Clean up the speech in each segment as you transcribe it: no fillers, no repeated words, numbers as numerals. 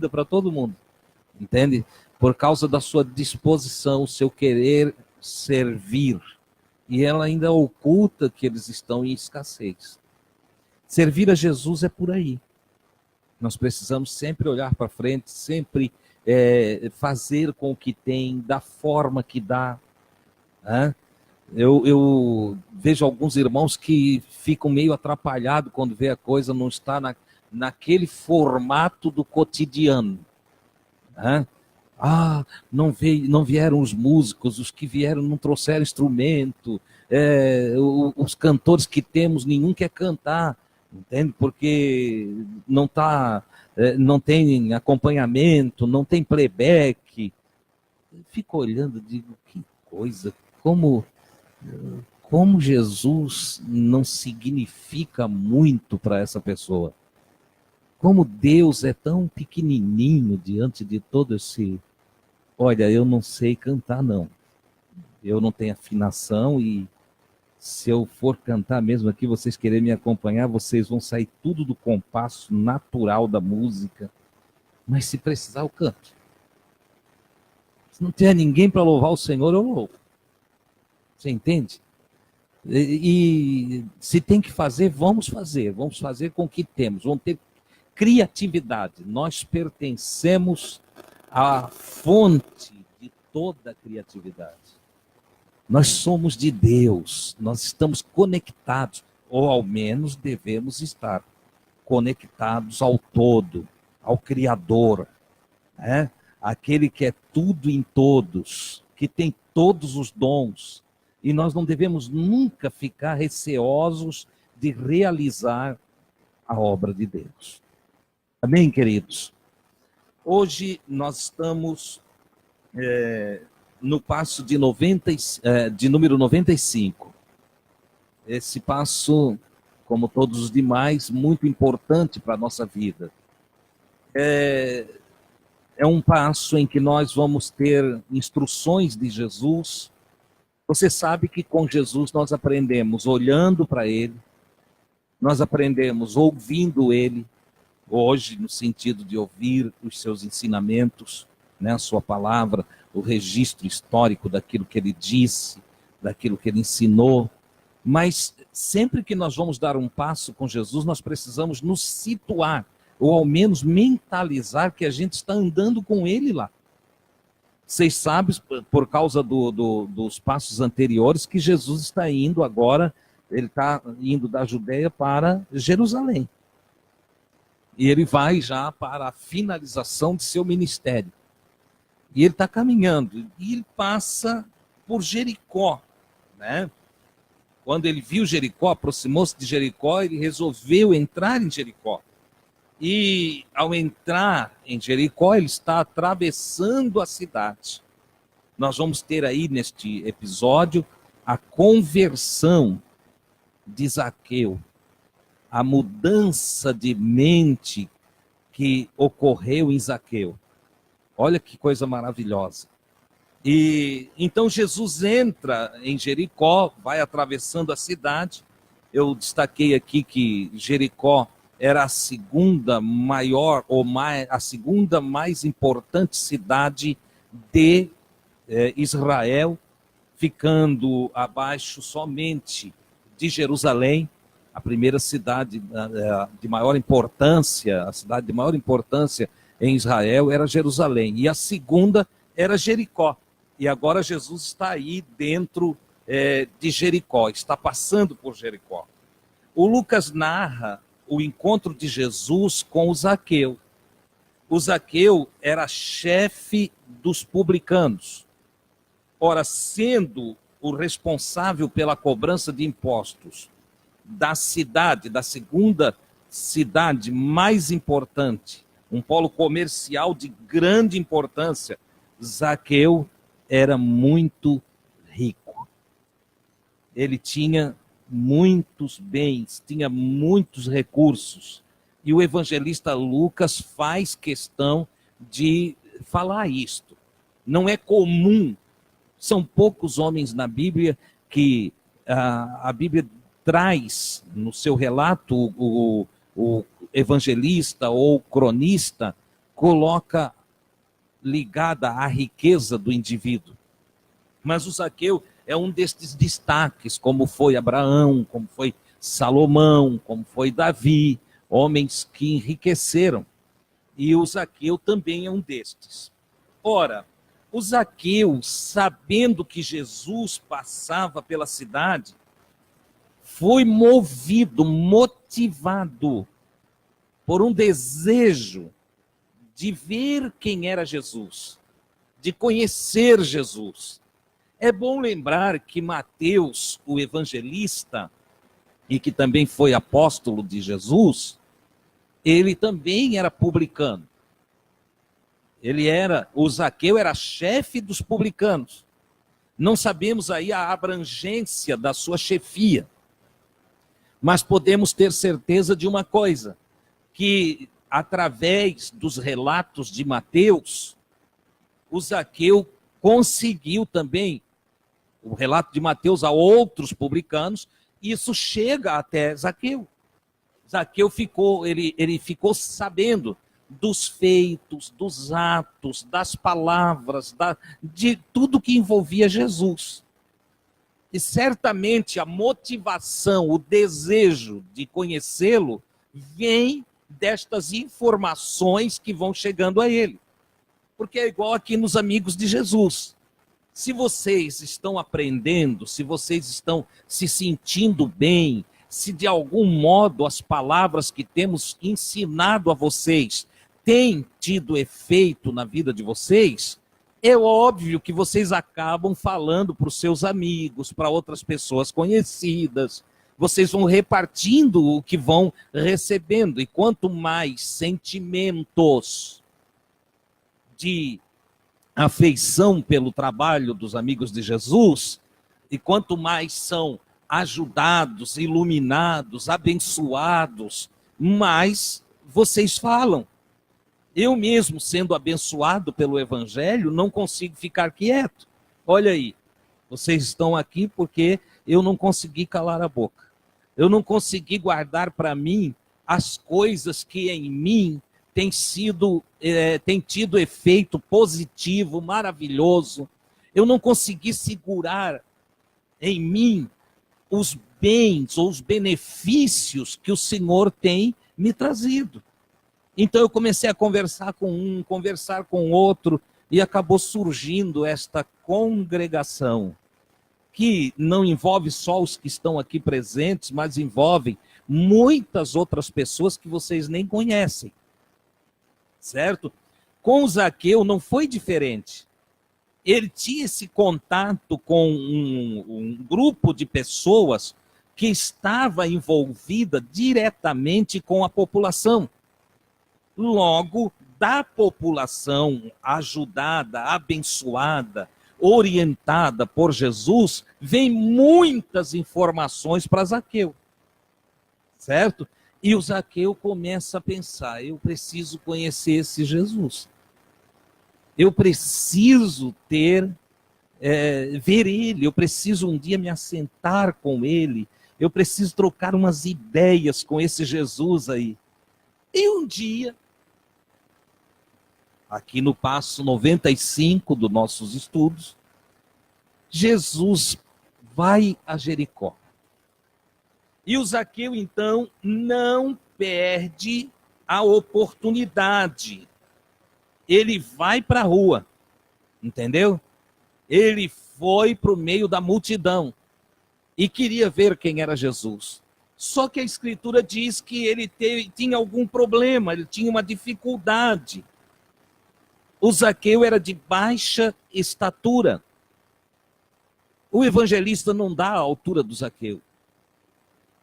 vida para todo mundo, entende? Por causa da sua disposição, o seu querer servir. E ela ainda oculta que eles estão em escassez. Servir a Jesus é por aí. Nós precisamos sempre olhar para frente, sempre fazer com o que tem, da forma que dá. Né? Eu vejo alguns irmãos que ficam meio atrapalhados quando vê a coisa não está naquele formato do cotidiano. Né? Não vieram os músicos, os que vieram não trouxeram instrumento, os cantores que temos, nenhum quer cantar, entende? Porque não tem acompanhamento, não tem playback. Eu fico olhando e digo, que coisa, como Jesus não significa muito para essa pessoa. Como Deus é tão pequenininho diante de todo esse... Olha, eu não sei cantar, não. Eu não tenho afinação e se eu for cantar mesmo aqui, vocês querem me acompanhar, vocês vão sair tudo do compasso natural da música. Mas se precisar, eu canto. Se não tiver ninguém para louvar o Senhor, eu louvo. Você entende? E se tem que fazer, vamos fazer. Vamos fazer com o que temos. Vamos ter criatividade. Nós pertencemos à fonte de toda a criatividade. Nós somos de Deus. Nós estamos conectados, ou ao menos devemos estar conectados ao todo, ao Criador, né? Aquele que é tudo em todos, que tem todos os dons. E nós não devemos nunca ficar receosos de realizar a obra de Deus. Amém, queridos? Hoje nós estamos no passo de número 95. Esse passo, como todos os demais, muito importante para a nossa vida. É um passo em que nós vamos ter instruções de Jesus. Você sabe que com Jesus nós aprendemos olhando para Ele, nós aprendemos ouvindo Ele, hoje no sentido de ouvir os seus ensinamentos, né, a sua palavra, o registro histórico daquilo que Ele disse, daquilo que Ele ensinou. Mas sempre que nós vamos dar um passo com Jesus, nós precisamos nos situar, ou ao menos mentalizar que a gente está andando com Ele lá. Vocês sabem, por causa dos passos anteriores, que Jesus está indo agora, ele está indo da Judeia para Jerusalém. E ele vai já para a finalização de seu ministério. E ele está caminhando, e ele passa por Jericó, né? Quando ele viu Jericó, aproximou-se de Jericó, ele resolveu entrar em Jericó. E ao entrar em Jericó, ele está atravessando a cidade. Nós vamos ter aí neste episódio a conversão de Zaqueu, a mudança de mente que ocorreu em Zaqueu. Olha que coisa maravilhosa. E então Jesus entra em Jericó, vai atravessando a cidade. Eu destaquei aqui que Jericó era a segunda maior, a segunda mais importante cidade de Israel, ficando abaixo somente de Jerusalém, a primeira cidade de maior importância, a cidade de maior importância em Israel era Jerusalém, e a segunda era Jericó. E agora Jesus está aí dentro de Jericó, está passando por Jericó. O Lucas narra o encontro de Jesus com o Zaqueu. O Zaqueu era chefe dos publicanos. Ora, sendo o responsável pela cobrança de impostos da cidade, da segunda cidade mais importante, um polo comercial de grande importância, Zaqueu era muito rico. Ele tinha muitos bens, tinha muitos recursos. E o evangelista Lucas faz questão de falar isto. Não é comum, são poucos homens na Bíblia que a Bíblia traz no seu relato o evangelista ou cronista coloca ligada à riqueza do indivíduo. Mas o Zaqueu é um destes destaques, como foi Abraão, como foi Salomão, como foi Davi, homens que enriqueceram. E o Zaqueu também é um destes. Ora, o Zaqueu, sabendo que Jesus passava pela cidade, foi movido, motivado por um desejo de ver quem era Jesus, de conhecer Jesus. É bom lembrar que Mateus, o evangelista, e que também foi apóstolo de Jesus, ele também era publicano. O Zaqueu era chefe dos publicanos. Não sabemos aí a abrangência da sua chefia, mas podemos ter certeza de uma coisa, que através dos relatos de Mateus, o Zaqueu conseguiu também, o relato de Mateus a outros publicanos, isso chega até Zaqueu. Zaqueu ficou sabendo dos feitos, dos atos, das palavras, de tudo que envolvia Jesus. E certamente a motivação, o desejo de conhecê-lo vem destas informações que vão chegando a ele. Porque é igual aqui nos Amigos de Jesus. Se vocês estão aprendendo, se vocês estão se sentindo bem, se de algum modo as palavras que temos ensinado a vocês têm tido efeito na vida de vocês, é óbvio que vocês acabam falando para os seus amigos, para outras pessoas conhecidas. Vocês vão repartindo o que vão recebendo. E quanto mais sentimentos de afeição pelo trabalho dos Amigos de Jesus, e quanto mais são ajudados, iluminados, abençoados, mais vocês falam. Eu mesmo, sendo abençoado pelo Evangelho, não consigo ficar quieto. Olha aí, vocês estão aqui porque eu não consegui calar a boca. Eu não consegui guardar para mim as coisas que em mim têm tido efeito positivo, maravilhoso. Eu não consegui segurar em mim os bens ou os benefícios que o Senhor tem me trazido. Então eu comecei a conversar com um, conversar com outro, e acabou surgindo esta congregação, que não envolve só os que estão aqui presentes, mas envolve muitas outras pessoas que vocês nem conhecem. Certo? Com o Zaqueu não foi diferente. Ele tinha esse contato com um grupo de pessoas que estava envolvida diretamente com a população. Logo, da população ajudada, abençoada, orientada por Jesus, vem muitas informações para Zaqueu. Certo? E o Zaqueu começa a pensar, eu preciso conhecer esse Jesus. Eu preciso ver ele, eu preciso um dia me assentar com ele, eu preciso trocar umas ideias com esse Jesus aí. E um dia, aqui no passo 95 dos nossos estudos, Jesus vai a Jericó. E o Zaqueu, então, não perde a oportunidade. Ele vai para a rua, entendeu? Ele foi para o meio da multidão e queria ver quem era Jesus. Só que a Escritura diz que ele tinha algum problema, ele tinha uma dificuldade. O Zaqueu era de baixa estatura. O evangelista não dá a altura do Zaqueu,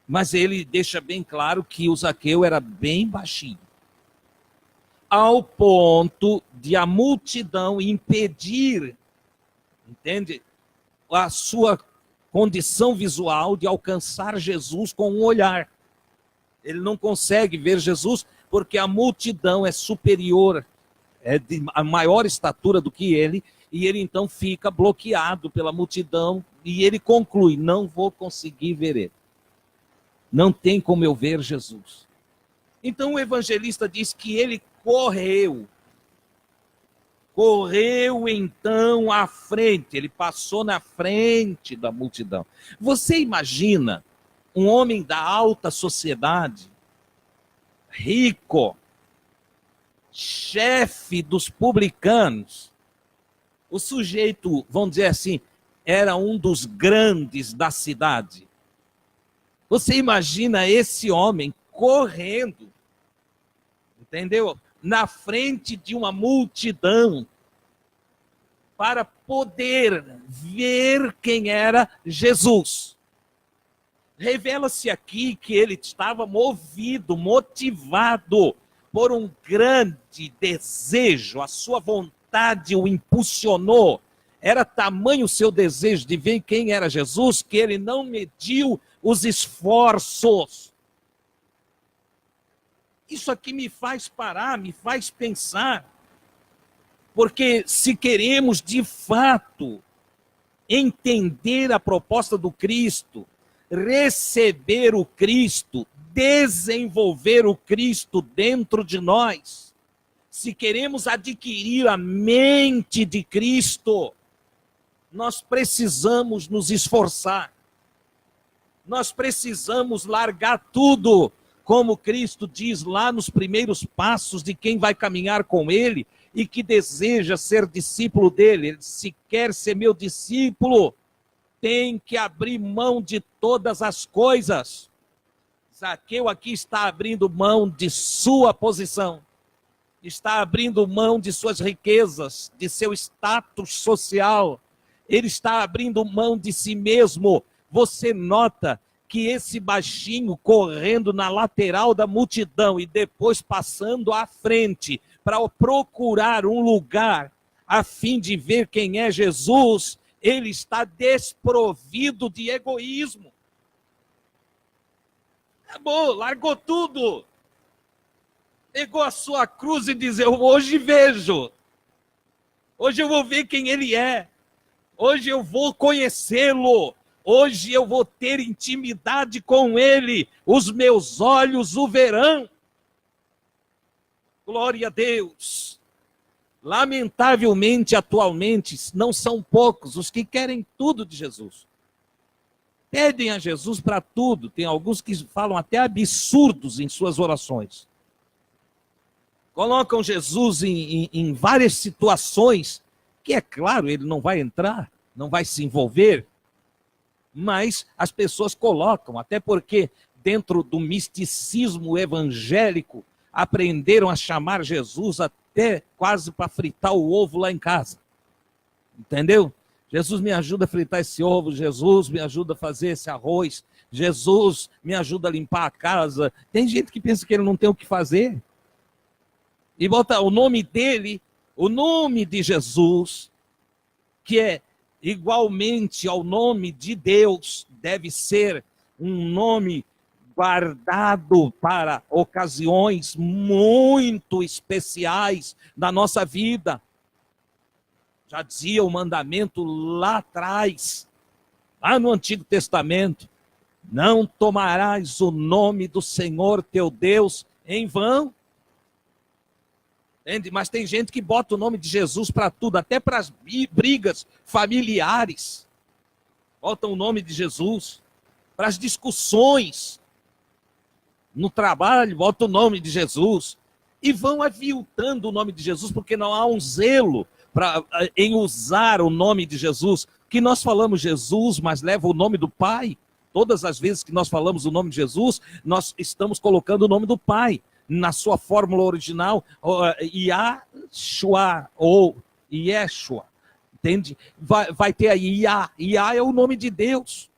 mas ele deixa bem claro que o Zaqueu era bem baixinho, ao ponto de a multidão impedir, entende, a sua condição visual de alcançar Jesus com um olhar. Ele não consegue ver Jesus porque a multidão é superior, é de maior estatura do que ele, e ele então fica bloqueado pela multidão, e ele conclui, não vou conseguir ver ele. Não tem como eu ver Jesus. Então o evangelista diz que ele correu Correu então à frente, ele passou na frente da multidão. Você imagina um homem da alta sociedade, rico, chefe dos publicanos, o sujeito, vamos dizer assim, era um dos grandes da cidade. Você imagina esse homem correndo, entendeu? Na frente de uma multidão, para poder ver quem era Jesus. Revela-se aqui que ele estava motivado por um grande desejo, a sua vontade o impulsionou. Era tamanho o seu desejo de ver quem era Jesus, que ele não mediu os esforços. Isso aqui me faz parar, me faz pensar, porque se queremos de fato entender a proposta do Cristo, receber o Cristo, desenvolver o Cristo dentro de nós, se queremos adquirir a mente de Cristo, nós precisamos nos esforçar, nós precisamos largar tudo, como Cristo diz lá nos primeiros passos de quem vai caminhar com ele e que deseja ser discípulo dele. Ele, se quer ser meu discípulo, tem que abrir mão de todas as coisas. Zaqueu aqui está abrindo mão de sua posição, está abrindo mão de suas riquezas, de seu status social, ele está abrindo mão de si mesmo. Você nota que esse baixinho correndo na lateral da multidão e depois passando à frente para procurar um lugar a fim de ver quem é Jesus, ele está desprovido de egoísmo. Acabou, largou tudo. Pegou a sua cruz e diz, eu hoje vejo. Hoje eu vou ver quem ele é. Hoje eu vou conhecê-lo. Hoje eu vou ter intimidade com ele. Os meus olhos o verão. Glória a Deus. Lamentavelmente, atualmente, não são poucos os que querem tudo de Jesus. Pedem a Jesus para tudo. Tem alguns que falam até absurdos em suas orações. Colocam Jesus em várias situações que, é claro, ele não vai entrar, não vai se envolver, mas as pessoas colocam, até porque dentro do misticismo evangélico, aprenderam a chamar Jesus até quase para fritar o ovo lá em casa. Entendeu? Jesus me ajuda a fritar esse ovo, Jesus me ajuda a fazer esse arroz, Jesus me ajuda a limpar a casa. Tem gente que pensa que ele não tem o que fazer. E bota o nome dele, o nome de Jesus, que é igualmente ao nome de Deus, deve ser um nome guardado para ocasiões muito especiais da nossa vida. Já dizia o mandamento lá atrás, lá no Antigo Testamento, não tomarás o nome do Senhor teu Deus em vão. Entende? Mas tem gente que bota o nome de Jesus para tudo, até para as brigas familiares. Botam o nome de Jesus. Para as discussões no trabalho, botam o nome de Jesus. E vão aviltando o nome de Jesus, porque não há um zelo em usar o nome de Jesus. Que nós falamos Jesus, mas leva o nome do Pai. Todas as vezes que nós falamos o nome de Jesus, nós estamos colocando o nome do Pai. Na sua fórmula original, Yahshua ou Yeshua, entende? Vai ter aí Yah. Yah é o nome de Deus.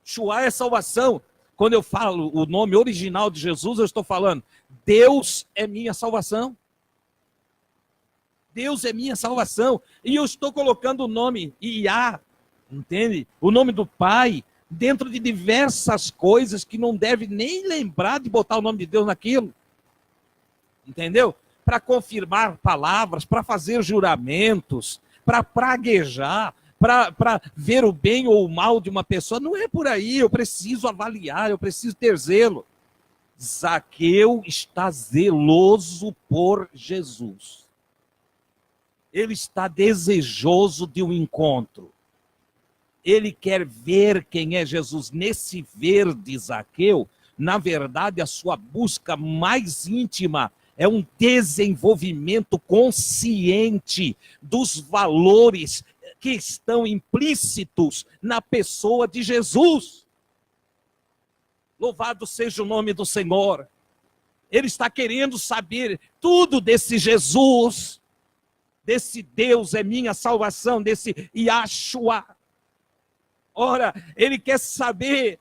Shua é salvação. Quando eu falo o nome original de Jesus, eu estou falando, Deus é minha salvação. Deus é minha salvação. E eu estou colocando o nome Yah, entende? O nome do Pai, dentro de diversas coisas que não deve nem lembrar de botar o nome de Deus naquilo. Entendeu? Para confirmar palavras, para fazer juramentos, para praguejar, para ver o bem ou o mal de uma pessoa. Não é por aí, eu preciso avaliar, eu preciso ter zelo. Zaqueu está zeloso por Jesus. Ele está desejoso de um encontro. Ele quer ver quem é Jesus. Nesse ver de Zaqueu, na verdade, a sua busca mais íntima é um desenvolvimento consciente dos valores que estão implícitos na pessoa de Jesus. Louvado seja o nome do Senhor. Ele está querendo saber tudo desse Jesus, desse Deus é minha salvação, desse Yahshua. Ora, ele quer saber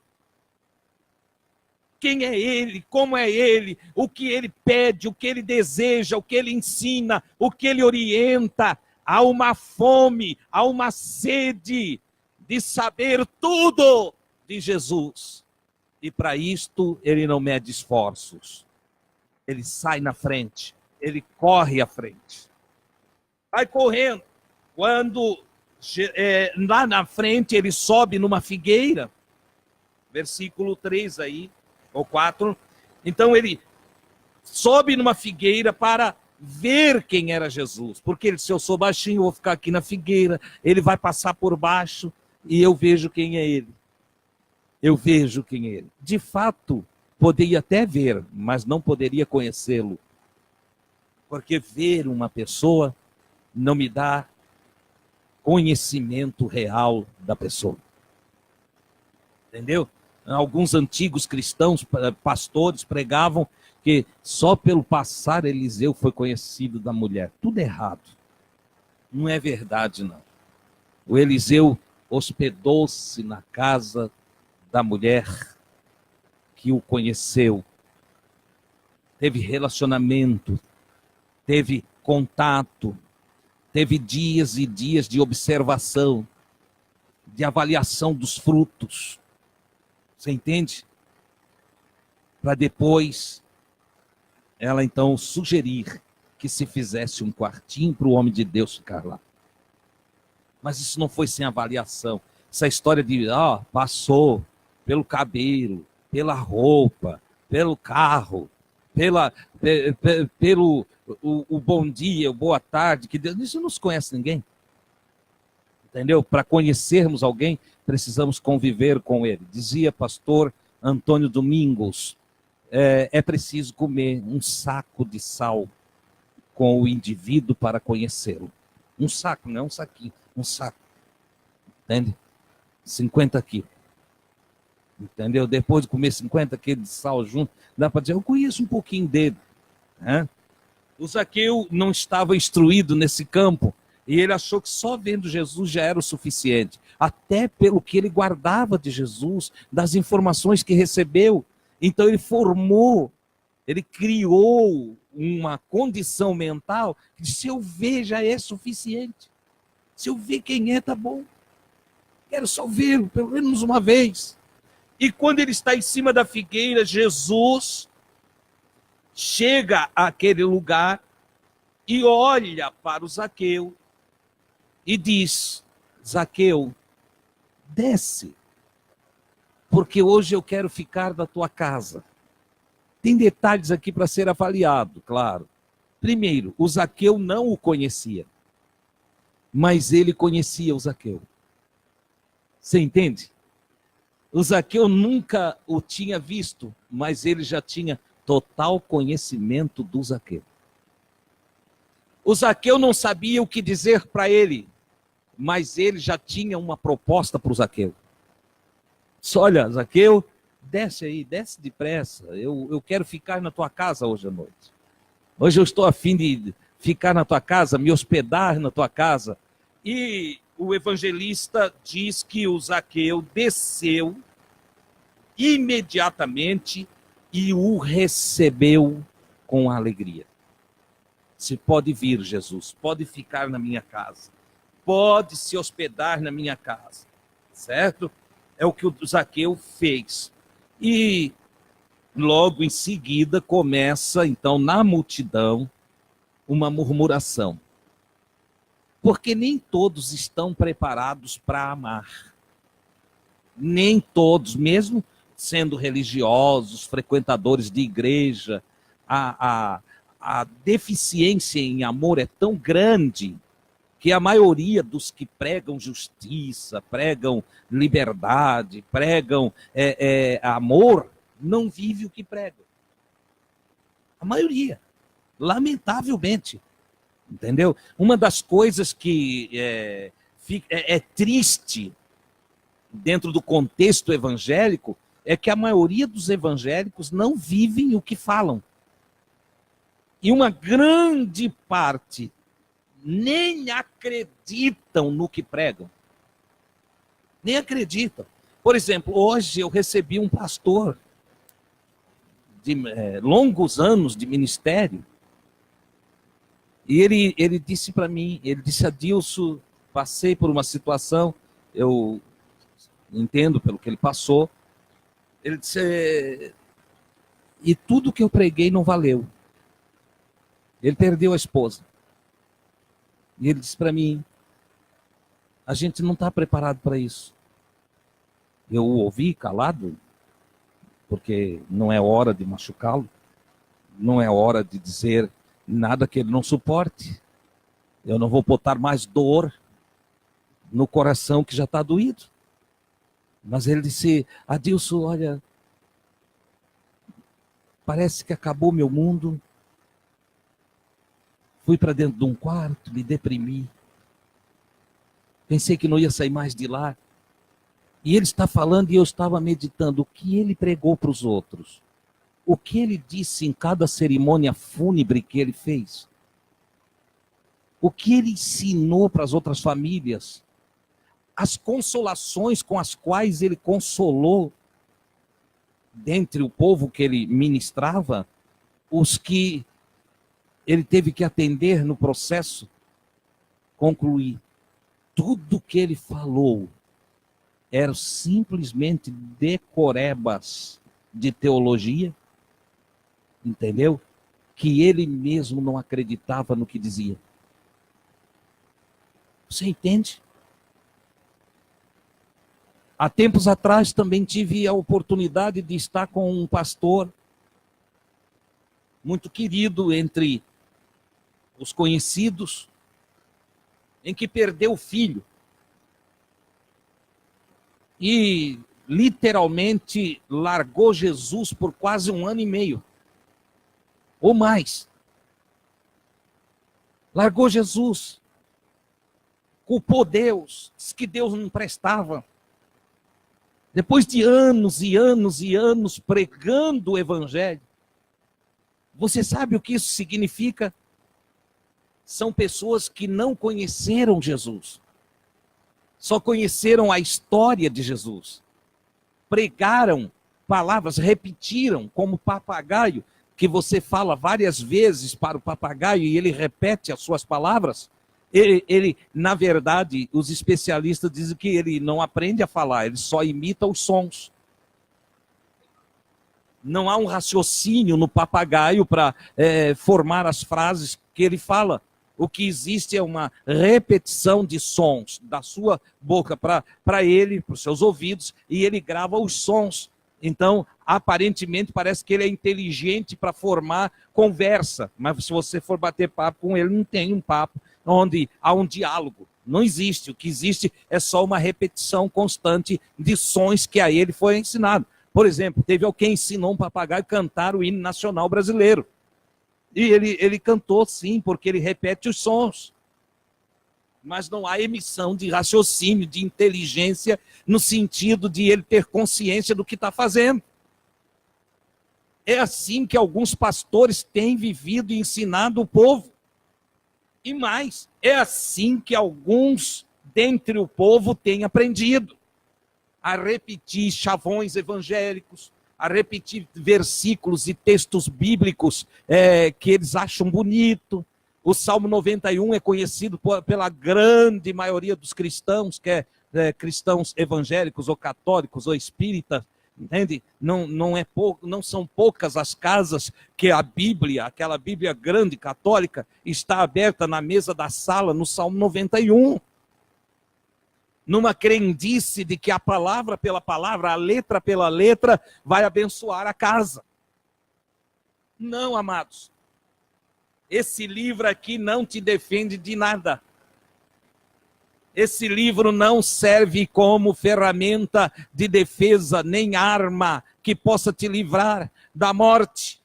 quem é ele, como é ele, o que ele pede, o que ele deseja, o que ele ensina, o que ele orienta. Há uma fome, há uma sede de saber tudo de Jesus. E para isto ele não mede esforços. Ele sai na frente, ele corre à frente. Vai correndo. Quando lá na frente ele sobe numa figueira, versículo 3 aí, ou 4. Então ele sobe numa figueira para ver quem era Jesus. Porque ele disse, se eu sou baixinho, eu vou ficar aqui na figueira, ele vai passar por baixo e eu vejo quem é ele. Eu vejo quem é ele. De fato, poderia até ver, mas não poderia conhecê-lo. Porque ver uma pessoa não me dá conhecimento real da pessoa. Entendeu? Alguns antigos cristãos, pastores, pregavam que só pelo passar Eliseu foi conhecido da mulher. Tudo errado. Não é verdade, não. O Eliseu hospedou-se na casa da mulher que o conheceu. Teve relacionamento, teve contato, teve dias e dias de observação, de avaliação dos frutos. Você entende? Para depois ela então sugerir que se fizesse um quartinho para o homem de Deus ficar lá. Mas isso não foi sem avaliação. Essa história de passou pelo cabelo, pela roupa, pelo carro, pelo o bom dia, o boa tarde, que Deus, isso não se conhece ninguém. Entendeu? Para conhecermos alguém, precisamos conviver com ele. Dizia pastor Antônio Domingos, é preciso comer um saco de sal com o indivíduo para conhecê-lo. Um saco, não é um saquinho, um saco. Entende? 50 quilos. Entendeu? Depois de comer 50 quilos de sal junto, dá para dizer, eu conheço um pouquinho dele. Né? O Zaqueu não estava instruído nesse campo, e ele achou que só vendo Jesus já era o suficiente, até pelo que ele guardava de Jesus, das informações que recebeu. Então ele formou, ele criou uma condição mental que se eu ver já é suficiente. Se eu ver quem é, tá bom. Quero só vê-lo, pelo menos uma vez. E quando ele está em cima da figueira, Jesus chega àquele lugar e olha para o Zaqueu e diz, Zaqueu, desce, porque hoje eu quero ficar na tua casa. Tem detalhes aqui para ser avaliado, claro. Primeiro, o Zaqueu não o conhecia, mas ele conhecia o Zaqueu. Você entende? O Zaqueu nunca o tinha visto, mas ele já tinha total conhecimento do Zaqueu. O Zaqueu não sabia o que dizer para ele, mas ele já tinha uma proposta para o Zaqueu. Olha, Zaqueu, desce aí, desce depressa. Eu quero ficar na tua casa hoje à noite. Hoje eu estou a fim de ficar na tua casa, me hospedar na tua casa. E o evangelista diz que o Zaqueu desceu imediatamente e o recebeu com alegria. Você pode vir, Jesus, pode ficar na minha casa, pode se hospedar na minha casa, certo? É o que o Zaqueu fez. E logo em seguida começa, então, na multidão, uma murmuração. Porque nem todos estão preparados para amar. Nem todos, mesmo sendo religiosos, frequentadores de igreja, a deficiência em amor é tão grande que a maioria dos que pregam justiça, pregam liberdade, pregam amor, não vive o que pregam. A maioria, lamentavelmente. Entendeu? Uma das coisas que é triste dentro do contexto evangélico é que a maioria dos evangélicos não vivem o que falam. E uma grande parte nem acreditam no que pregam. Nem acreditam. Por exemplo, hoje eu recebi um pastor de longos anos de ministério, e ele disse para mim, ele disse: Adilson, passei por uma situação, eu entendo pelo que ele passou. Ele disse, e tudo que eu preguei não valeu. Ele perdeu a esposa. E ele disse para mim, a gente não está preparado para isso. Eu o ouvi calado, porque não é hora de machucá-lo, não é hora de dizer nada que ele não suporte. Eu não vou botar mais dor no coração que já está doído. Mas ele disse, Adilson, olha, parece que acabou meu mundo. Fui para dentro de um quarto, me deprimi. Pensei que não ia sair mais de lá. E ele está falando e eu estava meditando o que ele pregou para os outros. O que ele disse em cada cerimônia fúnebre que ele fez. O que ele ensinou para as outras famílias. As consolações com as quais ele consolou dentre o povo que ele ministrava, os que ele teve que atender no processo, concluir. Tudo que ele falou eram simplesmente decorebas de teologia, entendeu? Que ele mesmo não acreditava no que dizia. Você entende? Há tempos atrás também tive a oportunidade de estar com um pastor muito querido entre os conhecidos, em que perdeu o filho. E literalmente largou Jesus por quase 1 ano e meio. Ou mais. Largou Jesus. Culpou Deus. Disse que Deus não prestava. Depois de anos e anos e anos pregando o evangelho. Você sabe o que isso significa? São pessoas que não conheceram Jesus. Só conheceram a história de Jesus. Pregaram palavras, repetiram como papagaio, que você fala várias vezes para o papagaio e ele repete as suas palavras. Ele, na verdade, os especialistas dizem que ele não aprende a falar, ele só imita os sons. Não há um raciocínio no papagaio para formar as frases que ele fala. O que existe é uma repetição de sons da sua boca para ele, para os seus ouvidos, e ele grava os sons. Então, aparentemente, parece que ele é inteligente para formar conversa. Mas se você for bater papo com ele, não tem um papo onde há um diálogo. Não existe. O que existe é só uma repetição constante de sons que a ele foi ensinado. Por exemplo, teve alguém que ensinou um papagaio a cantar o hino nacional brasileiro. E ele cantou sim, porque ele repete os sons. Mas não há emissão de raciocínio, de inteligência, no sentido de ele ter consciência do que está fazendo. É assim que alguns pastores têm vivido e ensinado o povo. E mais, é assim que alguns dentre o povo têm aprendido. A repetir chavões evangélicos, a repetir versículos e textos bíblicos que eles acham bonito. O Salmo 91 é conhecido pela grande maioria dos cristãos, que é cristãos evangélicos ou católicos ou espíritas, entende? Não são poucas as casas que a Bíblia, aquela Bíblia grande católica, está aberta na mesa da sala no Salmo 91. Numa crendice de que a palavra pela palavra, a letra pela letra, vai abençoar a casa. Não, amados. Esse livro aqui não te defende de nada. Esse livro não serve como ferramenta de defesa, nem arma que possa te livrar da morte.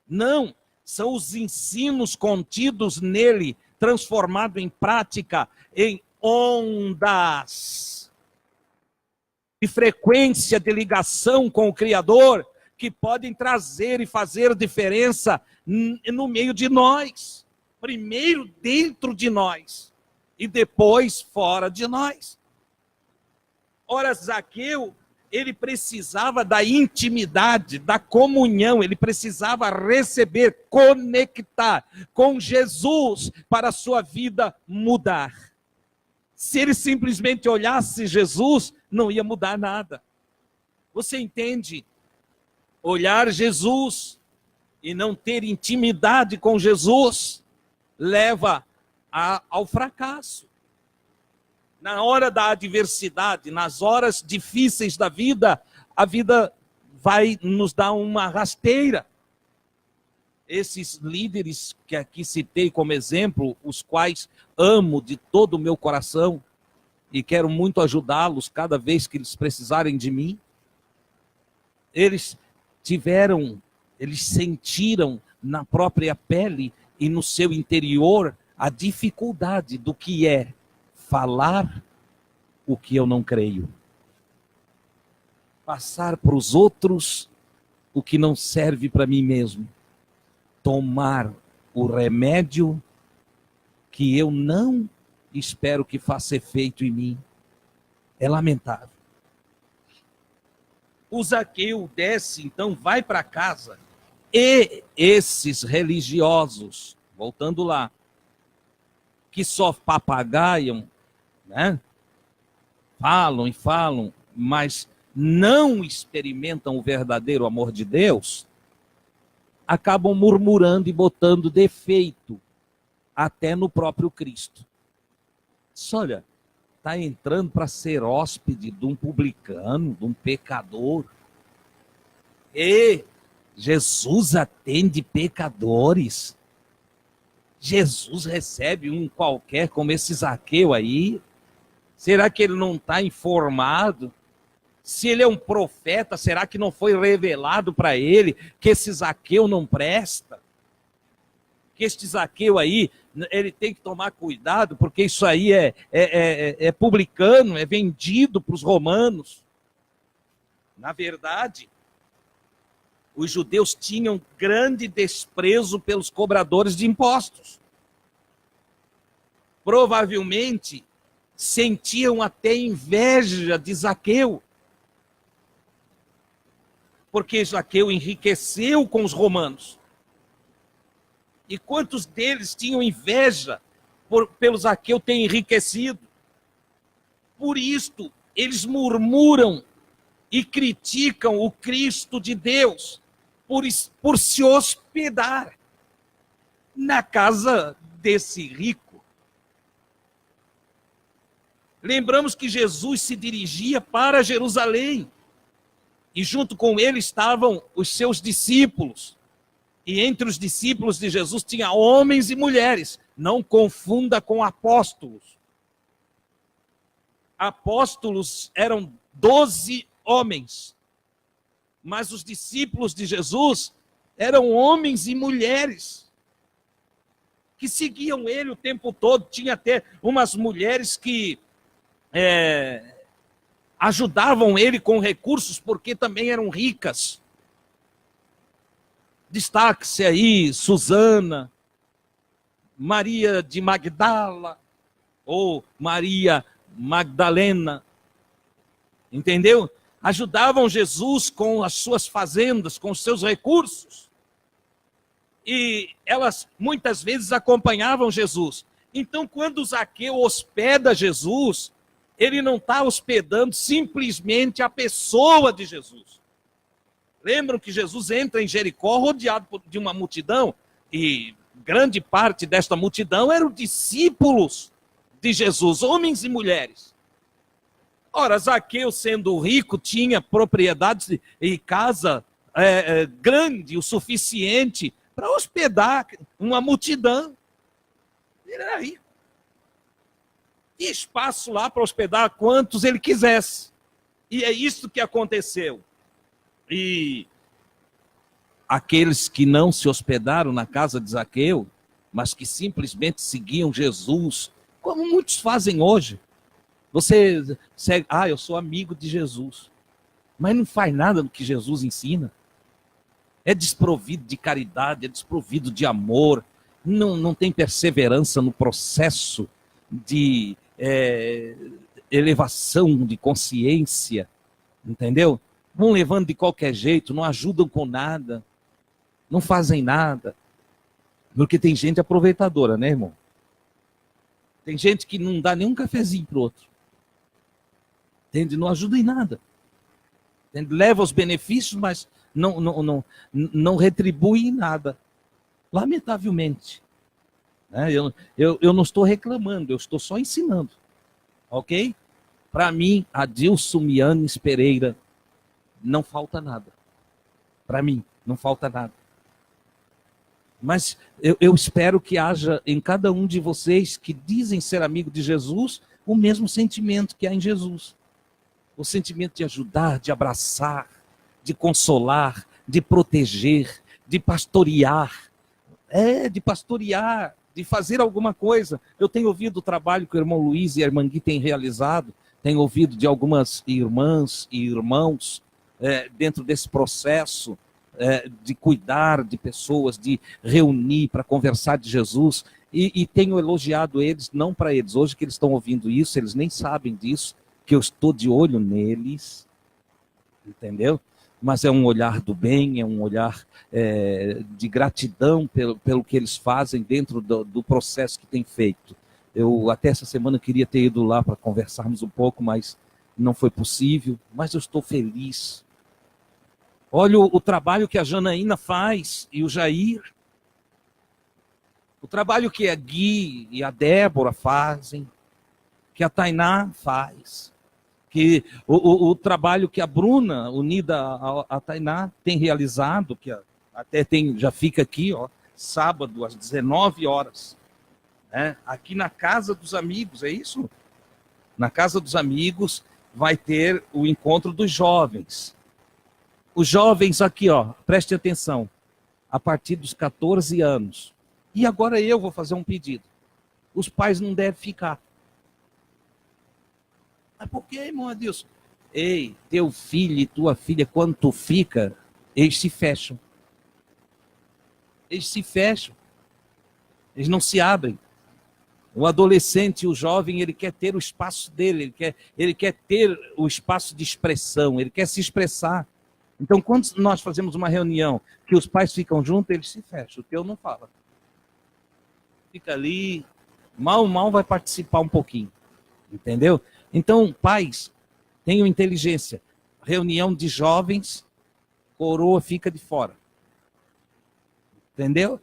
Não, são os ensinos contidos nele, transformado em prática, em ondas de frequência de ligação com o Criador, que podem trazer e fazer diferença no meio de nós. Primeiro dentro de nós e depois fora de nós. Ora, Zaqueu, ele precisava da intimidade, da comunhão, ele precisava receber, conectar com Jesus para a sua vida mudar. Se ele simplesmente olhasse Jesus, não ia mudar nada. Você entende? Olhar Jesus e não ter intimidade com Jesus leva ao fracasso. Na hora da adversidade, nas horas difíceis da vida, a vida vai nos dar uma rasteira. Esses líderes que aqui citei como exemplo, os quais amo de todo o meu coração e quero muito ajudá-los cada vez que eles precisarem de mim, eles sentiram na própria pele e no seu interior a dificuldade do que é falar o que eu não creio. Passar para os outros o que não serve para mim mesmo. Tomar o remédio que eu não espero que faça efeito em mim. É lamentável. O Zaqueu desce, então vai para casa. E esses religiosos, voltando lá, que só papagaiam, né? Falam e falam, mas não experimentam o verdadeiro amor de Deus, acabam murmurando e botando defeito até no próprio Cristo. Olha, está entrando para ser hóspede de um publicano, de um pecador. E Jesus atende pecadores. Jesus recebe um qualquer como esse Zaqueu aí? Será que ele não está informado? Se ele é um profeta, será que não foi revelado para ele que esse Zaqueu não presta? Que este Zaqueu aí, ele tem que tomar cuidado, porque isso aí é publicano, é vendido para os romanos. Na verdade, os judeus tinham grande desprezo pelos cobradores de impostos. Provavelmente sentiam até inveja de Zaqueu, porque Zaqueu enriqueceu com os romanos. E quantos deles tinham inveja pelo Zaqueu ter enriquecido? Por isto, eles murmuram e criticam o Cristo de Deus por se hospedar na casa desse rico. Lembramos que Jesus se dirigia para Jerusalém e junto com ele estavam os seus discípulos. E entre os discípulos de Jesus tinha homens e mulheres. Não confunda com apóstolos. Apóstolos eram 12 homens. Mas os discípulos de Jesus eram homens e mulheres que seguiam ele o tempo todo. Tinha até umas mulheres que ajudavam ele com recursos porque também eram ricas. Destaque-se aí Susana, Maria de Magdala ou Maria Magdalena. Entendeu? Ajudavam Jesus com as suas fazendas, com os seus recursos. E elas muitas vezes acompanhavam Jesus. Então, quando Zaqueu hospeda Jesus, ele não está hospedando simplesmente a pessoa de Jesus. Lembram que Jesus entra em Jericó rodeado de uma multidão, e grande parte desta multidão eram discípulos de Jesus, homens e mulheres. Ora, Zaqueu, sendo rico, tinha propriedades e casa grande o suficiente para hospedar uma multidão. Ele era rico. Tinha espaço lá para hospedar quantos ele quisesse. E é isso que aconteceu. E aqueles que não se hospedaram na casa de Zaqueu, mas que simplesmente seguiam Jesus, como muitos fazem hoje. Você segue, eu sou amigo de Jesus, mas não faz nada do que Jesus ensina. É desprovido de caridade, é desprovido de amor, não tem perseverança no processo de elevação de consciência, entendeu? Vão levando de qualquer jeito, não ajudam com nada, não fazem nada. Porque tem gente aproveitadora, né, irmão? Tem gente que não dá nem um cafezinho pro outro. Entende? Não ajuda em nada. Entende? Leva os benefícios, mas não retribui em nada. Lamentavelmente. Eu não estou reclamando, eu estou só ensinando. Ok? Para mim, Adilson Mianes Pereira, não falta nada. Para mim, não falta nada. Mas eu espero que haja em cada um de vocês que dizem ser amigo de Jesus, o mesmo sentimento que há em Jesus. O sentimento de ajudar, de abraçar, de consolar, de proteger, de pastorear. De pastorear, de fazer alguma coisa. Eu tenho ouvido o trabalho que o irmão Luiz e a irmã Gui têm realizado, tenho ouvido de algumas irmãs e irmãos dentro desse processo de cuidar de pessoas, de reunir para conversar de Jesus, e tenho elogiado eles, não para eles, hoje que eles estão ouvindo isso, eles nem sabem disso, que eu estou de olho neles, entendeu? Mas é um olhar do bem, é um olhar de gratidão pelo que eles fazem dentro do processo que têm feito. Eu até essa semana queria ter ido lá para conversarmos um pouco, mas não foi possível, mas eu estou feliz. Olha o trabalho que a Janaína faz e o Jair. O trabalho que a Gui e a Débora fazem, que a Tainá faz. Que o trabalho que a Bruna, unida à Tainá, tem realizado, que até já fica aqui, sábado às 19 horas. Aqui na Casa dos Amigos, é isso? Na Casa dos Amigos vai ter o encontro dos jovens. Os jovens aqui, preste atenção, a partir dos 14 anos. E agora eu vou fazer um pedido. Os pais não devem ficar. Mas por que, irmão Adilson? Ei, teu filho e tua filha, quando tu fica, eles se fecham. Eles se fecham. Eles não se abrem. O adolescente, o jovem, ele quer ter o espaço dele, ele quer ter o espaço de expressão, ele quer se expressar. Então, quando nós fazemos uma reunião que os pais ficam juntos, eles se fecham. O teu não fala. Fica ali, mal vai participar um pouquinho. Entendeu? Então, pais, tenham inteligência. Reunião de jovens, coroa fica de fora. Entendeu?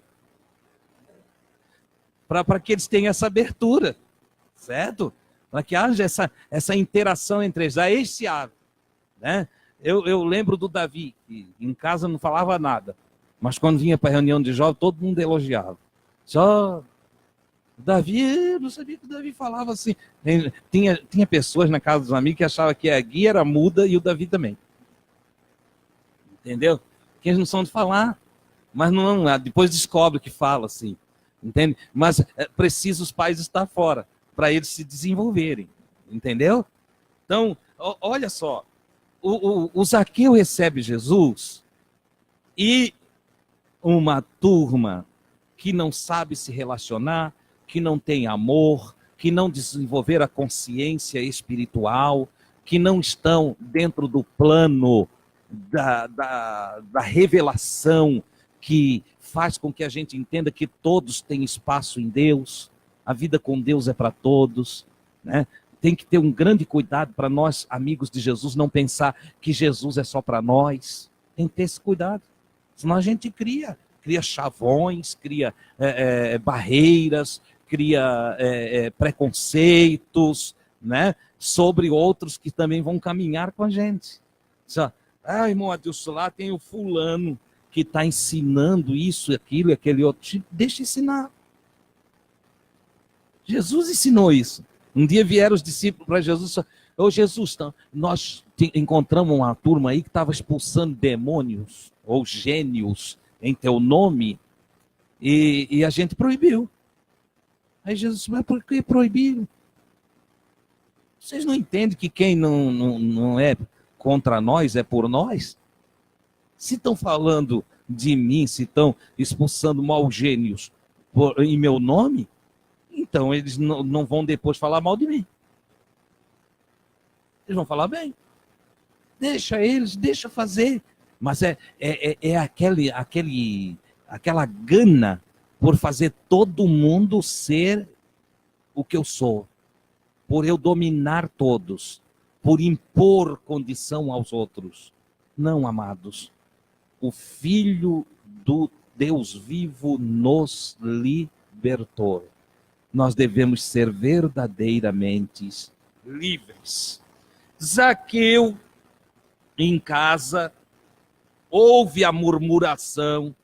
Para que eles tenham essa abertura. Certo? Para que haja essa interação entre eles. Aí eles se abrem. Né? Eu lembro do Davi, que em casa não falava nada, mas quando vinha para a reunião de jovens, todo mundo elogiava. Só o Davi, eu não sabia que o Davi falava assim. Tinha pessoas na casa dos amigos que achavam que a Gui era muda e o Davi também. Entendeu? Que eles não são de falar, mas não, depois descobre que fala assim. Entende? Mas precisa os pais estar fora, para eles se desenvolverem. Entendeu? Então, olha só. O Zaqueu recebe Jesus e uma turma que não sabe se relacionar, que não tem amor, que não desenvolver a consciência espiritual, que não estão dentro do plano da revelação que faz com que a gente entenda que todos têm espaço em Deus, a vida com Deus é para todos, né? Tem que ter um grande cuidado para nós, amigos de Jesus, não pensar que Jesus é só para nós. Tem que ter esse cuidado. Senão a gente cria chavões, cria barreiras, cria preconceitos, né, sobre outros que também vão caminhar com a gente. Irmão Adilson, lá tem o fulano que está ensinando isso, aquilo, aquele outro. Deixa ensinar. Jesus ensinou isso. Um dia vieram os discípulos para Jesus e ô Jesus, nós encontramos uma turma aí que estava expulsando demônios ou gênios em teu nome e a gente proibiu. Aí Jesus disse, mas por que proibiram? Vocês não entendem que quem não é contra nós é por nós? Se estão falando de mim, se estão expulsando maus gênios em meu nome, então eles não vão depois falar mal de mim. Eles vão falar bem. Deixa eles, deixa fazer. Mas é aquela gana por fazer todo mundo ser o que eu sou. Por eu dominar todos. Por impor condição aos outros. Não, amados. O Filho do Deus vivo nos libertou. Nós devemos ser verdadeiramente livres. Zaqueu, em casa, ouve a murmuração.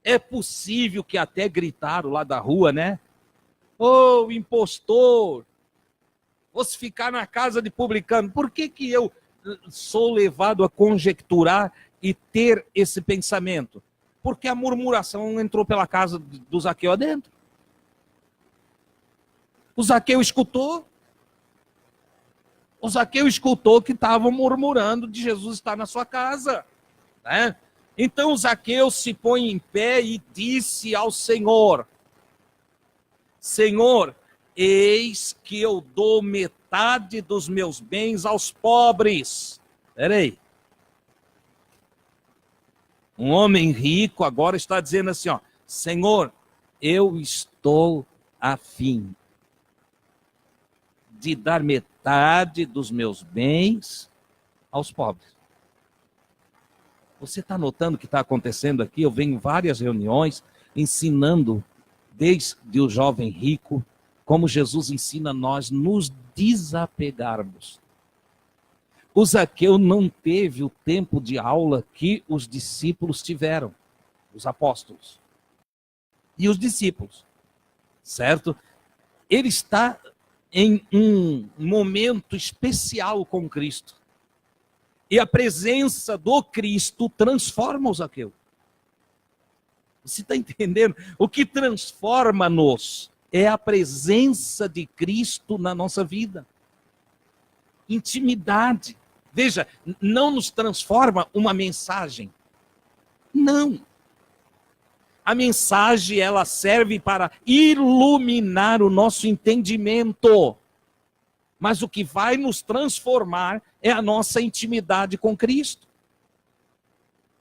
É possível que até gritaram lá da rua, né? Ô, impostor! Você ficar na casa de publicano. Por que eu sou levado a conjecturar e ter esse pensamento? Porque a murmuração entrou pela casa do Zaqueu adentro. O Zaqueu escutou. O Zaqueu escutou que estavam murmurando de Jesus estar na sua casa. Né? Então o Zaqueu se põe em pé e disse ao Senhor, Senhor, eis que eu dou metade dos meus bens aos pobres. Espera aí. Um homem rico agora está dizendo assim, ó, Senhor, eu estou a fim de dar metade dos meus bens aos pobres. Você está notando o que está acontecendo aqui? Eu venho em várias reuniões ensinando, desde o jovem rico, como Jesus ensina nós nos desapegarmos. O Zaqueu não teve o tempo de aula que os discípulos tiveram, os apóstolos e os discípulos, certo? Ele está em um momento especial com Cristo. E a presença do Cristo transforma o Zaqueu. Você está entendendo? O que transforma-nos é a presença de Cristo na nossa vida. Intimidade. Veja, não nos transforma uma mensagem. Não. A mensagem, ela serve para iluminar o nosso entendimento. Mas o que vai nos transformar é a nossa intimidade com Cristo.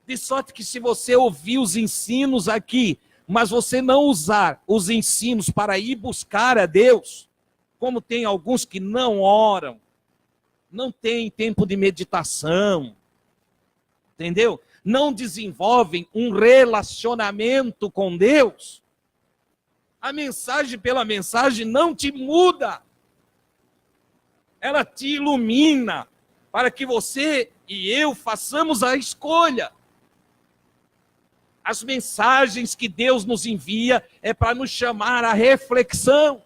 De sorte que se você ouvir os ensinos aqui, mas você não usar os ensinos para ir buscar a Deus, como tem alguns que não oram, não têm tempo de meditação, entendeu? Não desenvolvem um relacionamento com Deus, a mensagem pela mensagem não te muda. Ela te ilumina para que você e eu façamos a escolha. As mensagens que Deus nos envia é para nos chamar à reflexão.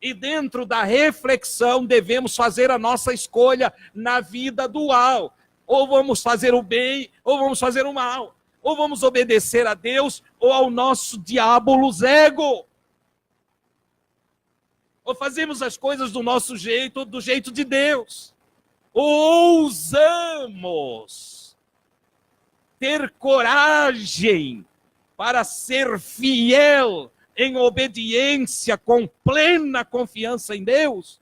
E dentro da reflexão devemos fazer a nossa escolha na vida dual. Ou vamos fazer o bem, ou vamos fazer o mal. Ou vamos obedecer a Deus, ou ao nosso diabolos ego. Ou fazemos as coisas do nosso jeito, do jeito de Deus. Ou ousamos ter coragem para ser fiel em obediência, com plena confiança em Deus.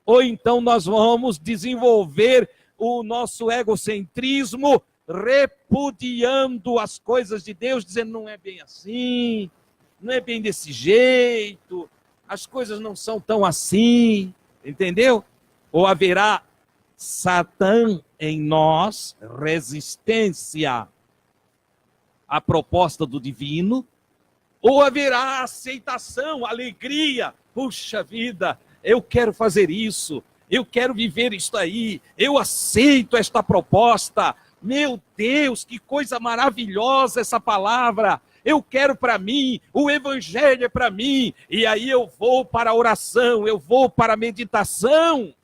Ou então nós vamos desenvolver o nosso egocentrismo, repudiando as coisas de Deus, dizendo não é bem assim, não é bem desse jeito, as coisas não são tão assim, entendeu? Ou haverá Satã em nós, resistência à proposta do divino, ou haverá aceitação, alegria, puxa vida, eu quero fazer isso, eu quero viver isso aí, eu aceito esta proposta, meu Deus, que coisa maravilhosa essa palavra, eu quero para mim, o evangelho é para mim, e aí eu vou para a oração, eu vou para a meditação,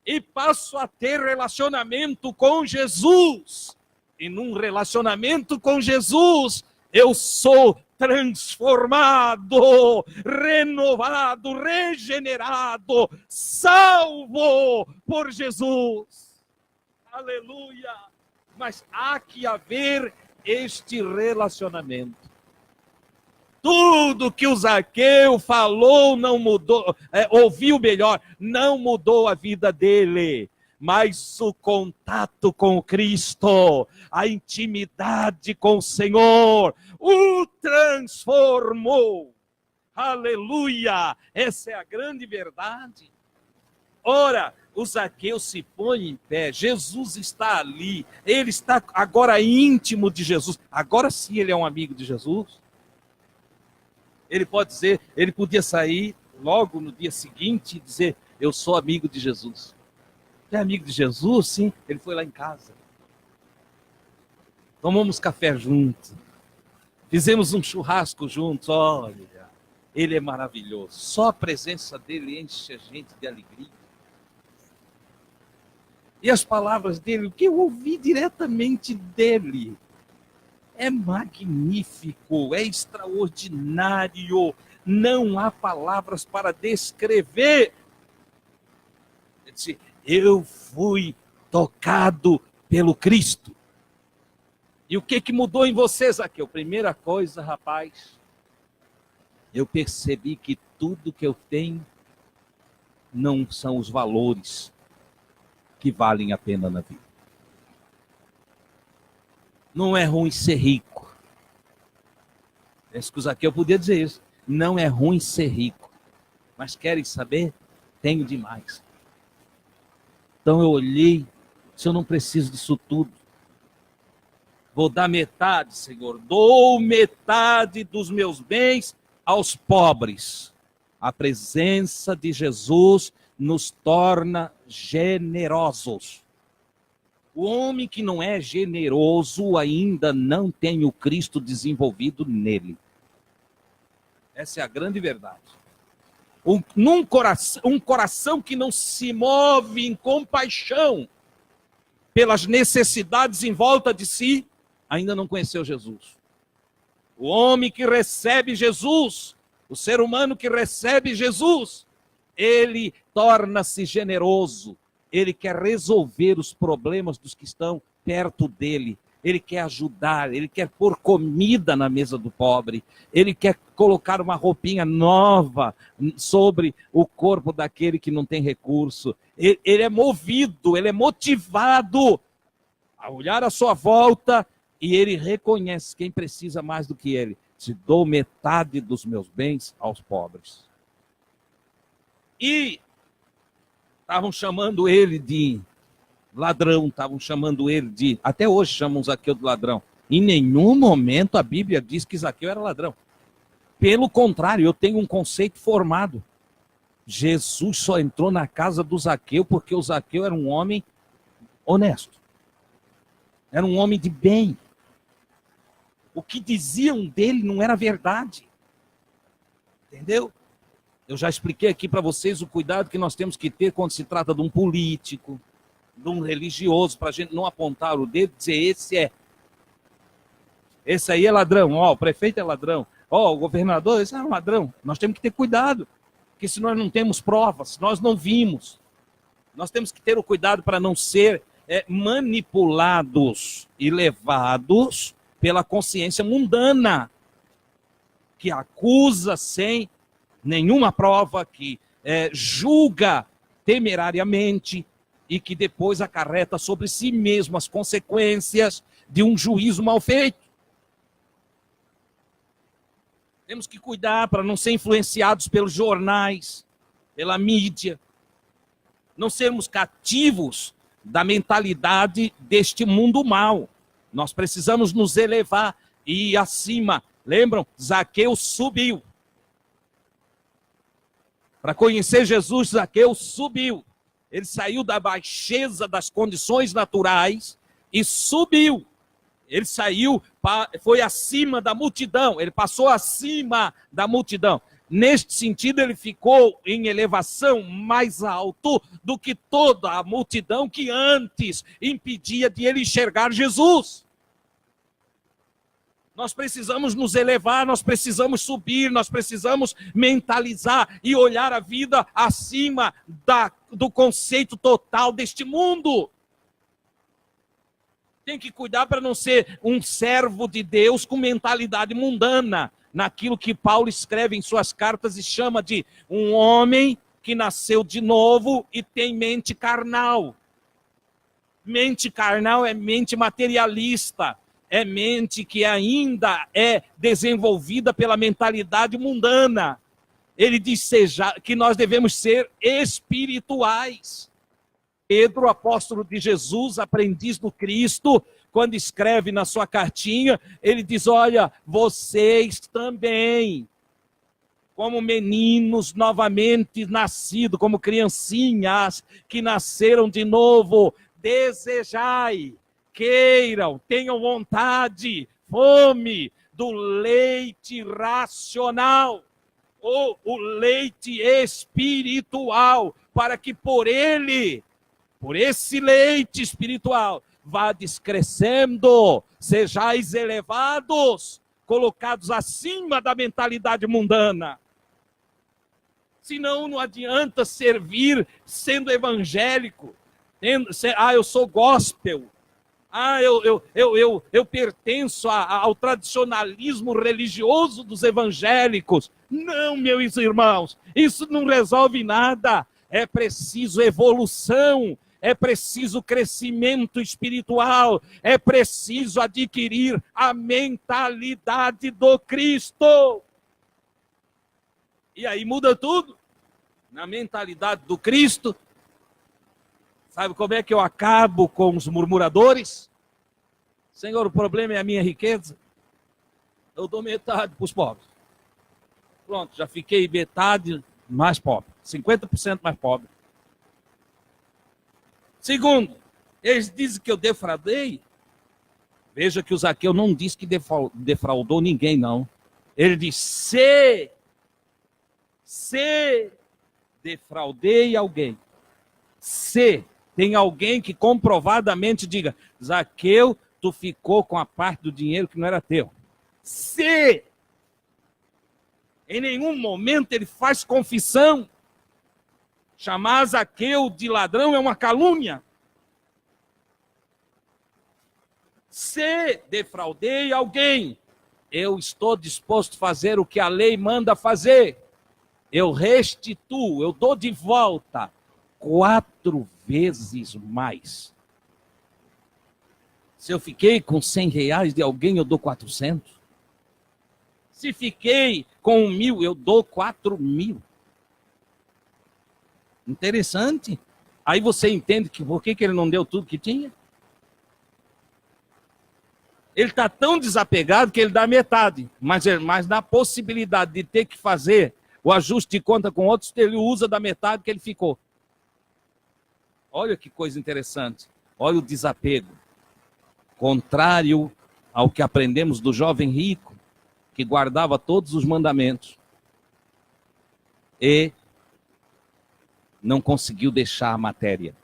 e passo a ter relacionamento com Jesus. E num relacionamento com Jesus, eu sou transformado, renovado, regenerado, salvo por Jesus. Aleluia! Mas há que haver este relacionamento. Tudo que o Zaqueu falou não mudou, ouviu melhor, não mudou a vida dele. Mas o contato com Cristo, a intimidade com o Senhor, o transformou. Aleluia! Essa é a grande verdade. Ora, o Zaqueu se põe em pé, Jesus está ali, ele está agora íntimo de Jesus. Agora sim ele é um amigo de Jesus. Ele pode dizer, ele podia sair logo no dia seguinte e dizer, eu sou amigo de Jesus. Você é amigo de Jesus? Sim. Ele foi lá em casa. Tomamos café juntos. Fizemos um churrasco juntos. Olha, ele é maravilhoso. Só a presença dele enche a gente de alegria. E as palavras dele, o que eu ouvi diretamente dele, é magnífico, é extraordinário. Não há palavras para descrever. Ele disse, eu fui tocado pelo Cristo. E o que mudou em você, Zaqueu? Primeira coisa, rapaz, eu percebi que tudo que eu tenho não são os valores que valem a pena na vida. Não é ruim ser rico. Que o Zaqueu podia dizer isso. Não é ruim ser rico. Mas querem saber? Tenho demais. Então eu olhei, se eu não preciso disso tudo. Vou dar metade, Senhor. Dou metade dos meus bens aos pobres. A presença de Jesus nos torna generosos. O homem que não é generoso ainda não tem o Cristo desenvolvido nele. Essa é a grande verdade. Um coração que não se move em compaixão pelas necessidades em volta de si, ainda não conheceu Jesus. O homem que recebe Jesus, o ser humano que recebe Jesus, ele torna-se generoso. Ele quer resolver os problemas dos que estão perto dele. Ele quer ajudar, ele quer pôr comida na mesa do pobre. Ele quer colocar uma roupinha nova sobre o corpo daquele que não tem recurso. Ele é movido, ele é motivado a olhar à sua volta e ele reconhece quem precisa mais do que ele. Te dou metade dos meus bens aos pobres. E estavam chamando ele de ladrão, estavam chamando ele de... Até hoje chamam Zaqueu de ladrão. Em nenhum momento a Bíblia diz que Zaqueu era ladrão. Pelo contrário, eu tenho um conceito formado. Jesus só entrou na casa do Zaqueu porque o Zaqueu era um homem honesto. Era um homem de bem. O que diziam dele não era verdade. Entendeu? Eu já expliquei aqui para vocês o cuidado que nós temos que ter quando se trata de um político, de um religioso, para a gente não apontar o dedo e dizer, esse aí é ladrão, o prefeito é ladrão, o governador, esse é um ladrão. Nós temos que ter cuidado, porque se nós não temos provas, se nós não vimos, nós temos que ter o cuidado para não ser manipulados e levados pela consciência mundana, que acusa sem nenhuma prova, que julga temerariamente e que depois acarreta sobre si mesmo as consequências de um juízo mal feito. Temos que cuidar para não ser influenciados pelos jornais, pela mídia, não sermos cativos da mentalidade deste mundo mal. Nós precisamos nos elevar e ir acima. Lembram? Zaqueu subiu. Para conhecer Jesus, Zaqueu subiu. Ele saiu da baixeza das condições naturais e subiu. Ele saiu, foi acima da multidão, ele passou acima da multidão. Neste sentido, ele ficou em elevação mais alto do que toda a multidão que antes impedia de ele enxergar Jesus. Nós precisamos nos elevar, nós precisamos subir, nós precisamos mentalizar e olhar a vida acima do conceito total deste mundo. Tem que cuidar para não ser um servo de Deus com mentalidade mundana, naquilo que Paulo escreve em suas cartas e chama de um homem que nasceu de novo e tem mente carnal. Mente carnal é mente materialista, é mente que ainda é desenvolvida pela mentalidade mundana. Ele diz que nós devemos ser espirituais. Pedro, apóstolo de Jesus, aprendiz do Cristo, quando escreve na sua cartinha, ele diz, olha, vocês também, como meninos novamente nascidos, como criancinhas que nasceram de novo, desejai, queiram, tenham vontade, fome do leite racional, ou o leite espiritual, para que por esse leite espiritual, vades crescendo, sejais elevados, colocados acima da mentalidade mundana. Senão não adianta servir sendo evangélico. Eu sou gospel. Eu pertenço ao tradicionalismo religioso dos evangélicos. Não, meus irmãos, isso não resolve nada. É preciso evolução, é preciso crescimento espiritual, é preciso adquirir a mentalidade do Cristo. E aí muda tudo. Na mentalidade do Cristo, sabe como é que eu acabo com os murmuradores? Senhor, o problema é a minha riqueza. Eu dou metade para os pobres. Pronto, já fiquei metade mais pobre. 50% mais pobre. Segundo, eles dizem que eu defraudei. Veja que o Zaqueu não disse que defraudou ninguém, não. Ele disse, se defraudei alguém, se tem alguém que comprovadamente diga, Zaqueu, tu ficou com a parte do dinheiro que não era teu. Se em nenhum momento ele faz confissão, chamar Zaqueu de ladrão é uma calúnia. Se defraudei alguém, eu estou disposto a fazer o que a lei manda fazer. Eu restituo, eu dou de volta 4 vezes mais. Se eu fiquei com R$100 de alguém, eu dou 400. Se fiquei com 1.000, eu dou 4.000. Interessante. Aí você entende que por que ele não deu tudo que tinha? Ele está tão desapegado que ele dá metade. Mas na possibilidade de ter que fazer o ajuste de conta com outros, ele usa da metade que ele ficou. Olha que coisa interessante. Olha o desapego. Contrário ao que aprendemos do jovem rico, que guardava todos os mandamentos e não conseguiu deixar a matéria.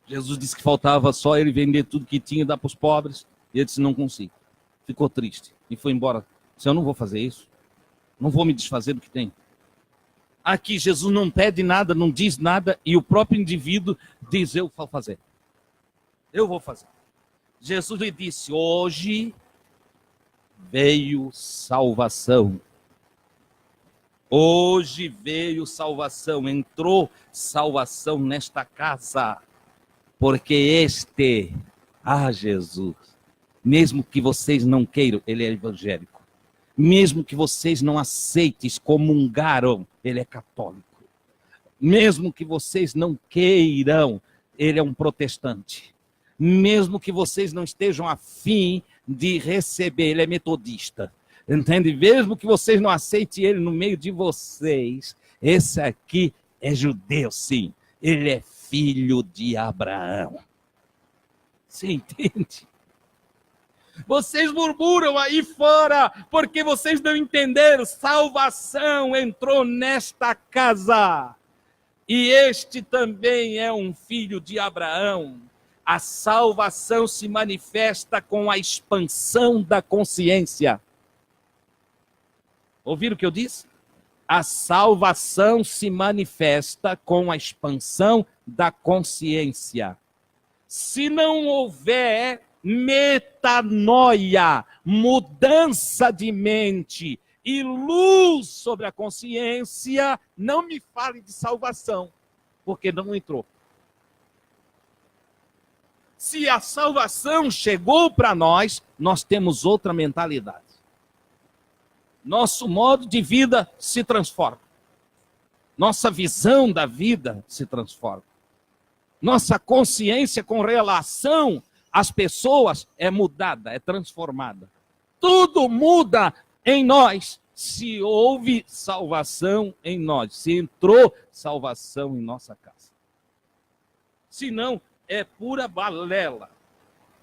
Jesus disse que faltava só ele vender tudo que tinha e dar para os pobres. E ele disse, não consigo. Ficou triste e foi embora. Disse, eu não vou fazer isso. Não vou me desfazer do que tem. Aqui Jesus não pede nada, não diz nada, e o próprio indivíduo diz, eu vou fazer. Eu vou fazer. Jesus lhe disse, hoje veio salvação. Hoje veio salvação, entrou salvação nesta casa. Porque Jesus, mesmo que vocês não queiram, ele é evangélico. Mesmo que vocês não aceitem, excomungaram, ele é católico. Mesmo que vocês não queiram, ele é um protestante. Mesmo que vocês não estejam afim de receber, ele é metodista. Entende? Mesmo que vocês não aceitem ele no meio de vocês, esse aqui é judeu, sim. Ele é filho de Abraão. Você entende? Vocês murmuram aí fora porque vocês não entenderam. Salvação entrou nesta casa. E este também é um filho de Abraão. A salvação se manifesta com a expansão da consciência. Ouviram o que eu disse? A salvação se manifesta com a expansão da consciência. Se não houver metanoia, mudança de mente e luz sobre a consciência, não me fale de salvação, porque não entrou. Se a salvação chegou para nós, nós temos outra mentalidade. Nosso modo de vida se transforma. Nossa visão da vida se transforma. Nossa consciência com relação às pessoas é mudada, é transformada. Tudo muda em nós se houve salvação em nós, se entrou salvação em nossa casa. Se não, é pura balela.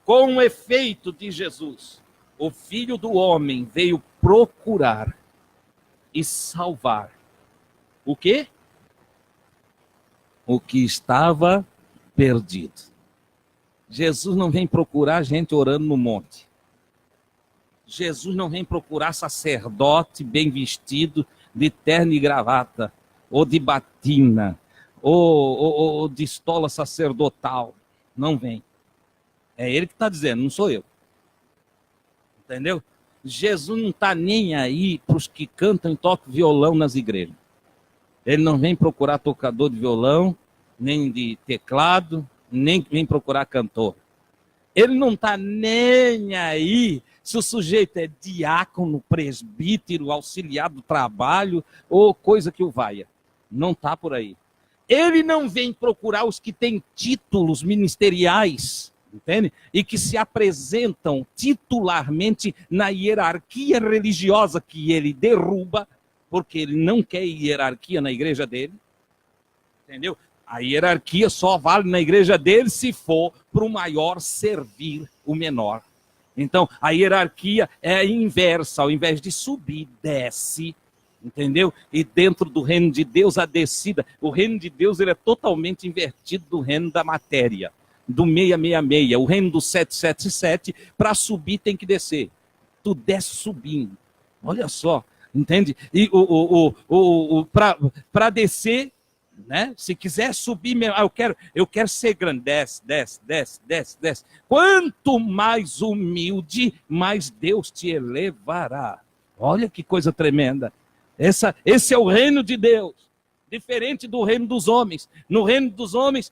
Com o efeito de Jesus, o Filho do Homem veio procurar e salvar o quê? O que estava perdido. Jesus não vem procurar gente orando no monte. Jesus não vem procurar sacerdote bem vestido, de terno e gravata, ou de batina, ou de estola sacerdotal. Não vem. É ele que está dizendo, não sou eu. Entendeu? Jesus não está nem aí para os que cantam e tocam violão nas igrejas. Ele não vem procurar tocador de violão, nem de teclado, nem vem procurar cantor. Ele não está nem aí se o sujeito é diácono, presbítero, auxiliar do trabalho ou coisa que o valha. Não está por aí. Ele não vem procurar os que têm títulos ministeriais, entende? E que se apresentam titularmente na hierarquia religiosa que ele derruba, porque ele não quer hierarquia na igreja dele. Entendeu? A hierarquia só vale na igreja dele se for para o maior servir o menor. Então, a hierarquia é a inversa. Ao invés de subir, desce. Entendeu? E dentro do reino de Deus, a descida. O reino de Deus ele é totalmente invertido do reino da matéria. Do 666. O reino do 777, para subir tem que descer. Tu desce subindo. Olha só. Entende? E para descer, né? Se quiser subir, eu quero ser grande. Desce. Quanto mais humilde, mais Deus te elevará. Olha que coisa tremenda. Esse é o reino de Deus, diferente do reino dos homens. No reino dos homens,